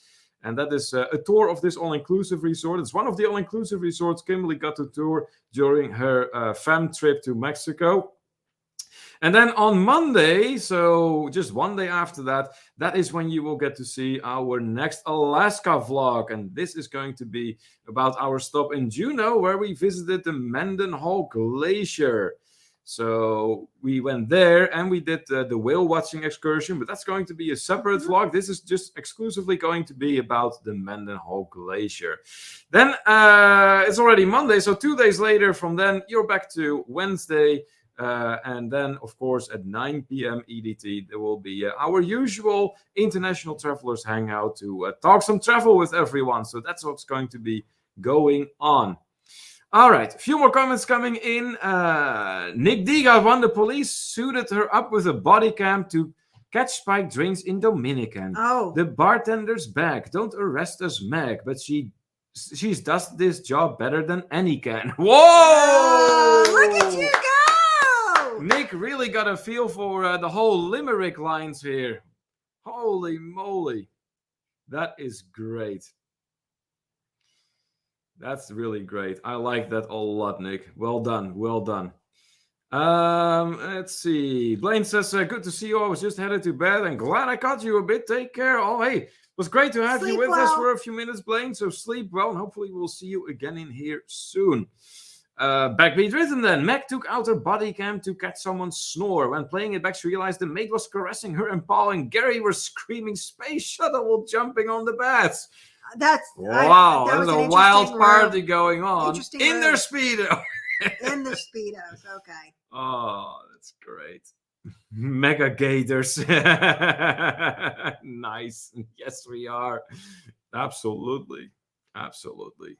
And that is a tour of this all-inclusive resort. It's one of the all-inclusive resorts Kimberly got to tour during her fam trip to Mexico. And then on Monday, so just one day after that, that is when you will get to see our next Alaska vlog. And this is going to be about our stop in Juneau, where we visited the Mendenhall Glacier. So we went there and we did the whale watching excursion, but that's going to be a separate vlog. This is just exclusively going to be about the Mendenhall Glacier. Then it's already Monday, so 2 days later from then, you're back to Wednesday. And then, of course, at 9 p.m. EDT, there will be our usual International Travelers Hangout to talk some travel with everyone. So that's what's going to be going on. All right, a few more comments coming in. Nick D got one. The police suited her up with a body cam to catch spiked drinks in Dominican. Oh, The bartender's back. Don't arrest us, Meg, but she's does this job better than any can. Whoa! look at you go! Nick really got a feel for the whole limerick lines here. Holy moly. That is great. That's really great. I like that a lot, Nick. Well done. Well done. Let's see. Blaine says, good to see you. I was just headed to bed and glad I caught you a bit. Take care. Oh, hey, it was great to have you with us for a few minutes, Blaine. So sleep well and hopefully we'll see you again in here soon. Backbeat Rhythm then. Meg took out her body cam to catch someone snore. When playing it back, she realized the mate was caressing her and Paul and Gary were screaming space shuttle while jumping on the beds. Wow, there's a wild party going on in their Speedo. In the Speedos, okay. Oh, that's great. Mega Gators. Nice. Yes, we are. Absolutely. Absolutely.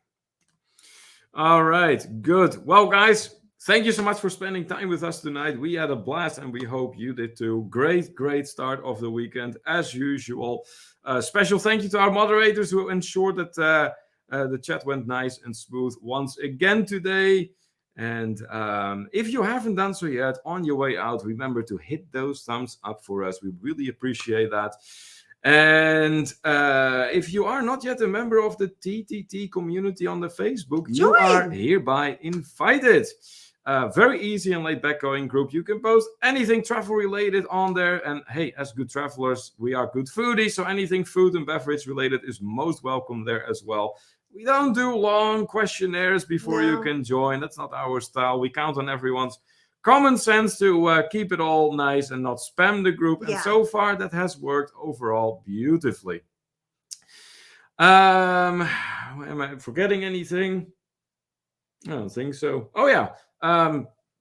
All right, good. Well, guys, thank you so much for spending time with us tonight. We had a blast and we hope you did too. Great start of the weekend as usual. Special thank you to our moderators who ensured that the chat went nice and smooth once again today. And if you haven't done so yet, on your way out, remember to hit those thumbs up for us. We really appreciate that. And if you are not yet a member of the TTT community on the Facebook, you are hereby invited. Very easy and laid back going group. You can post anything travel related on there. And hey, as good travelers, we are good foodies. So anything food and beverage related is most welcome there as well. We don't do long questionnaires before you can join. That's not our style. We count on everyone's common sense to keep it all nice and not spam the group. And so far, that has worked overall beautifully. Am I forgetting anything? I don't think so. Oh, yeah.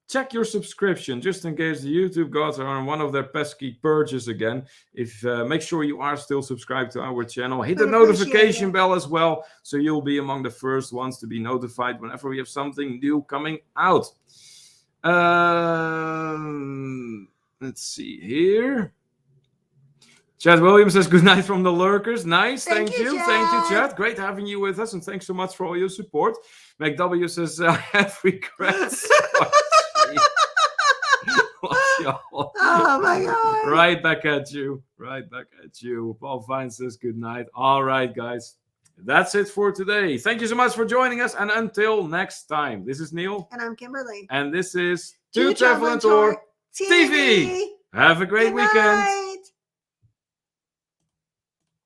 Check your subscription just in case the YouTube gods are on one of their pesky purges again. If make sure you are still subscribed to our channel. Hit the notification bell as well, so you'll be among the first ones to be notified whenever we have something new coming out. Let's see here. Chad Williams says, good night from the lurkers. Nice. Thank you. Thank you, Chad. Great having you with us. And thanks so much for all your support. Meg W says, I have regrets. Oh, my God. Right back at you. Right back at you. Paul Fine says, good night. All right, guys. That's it for today. Thank you so much for joining us. And until next time, this is Neil. And I'm Kimberly. And this is To Travel and Tour TV. Have a great weekend.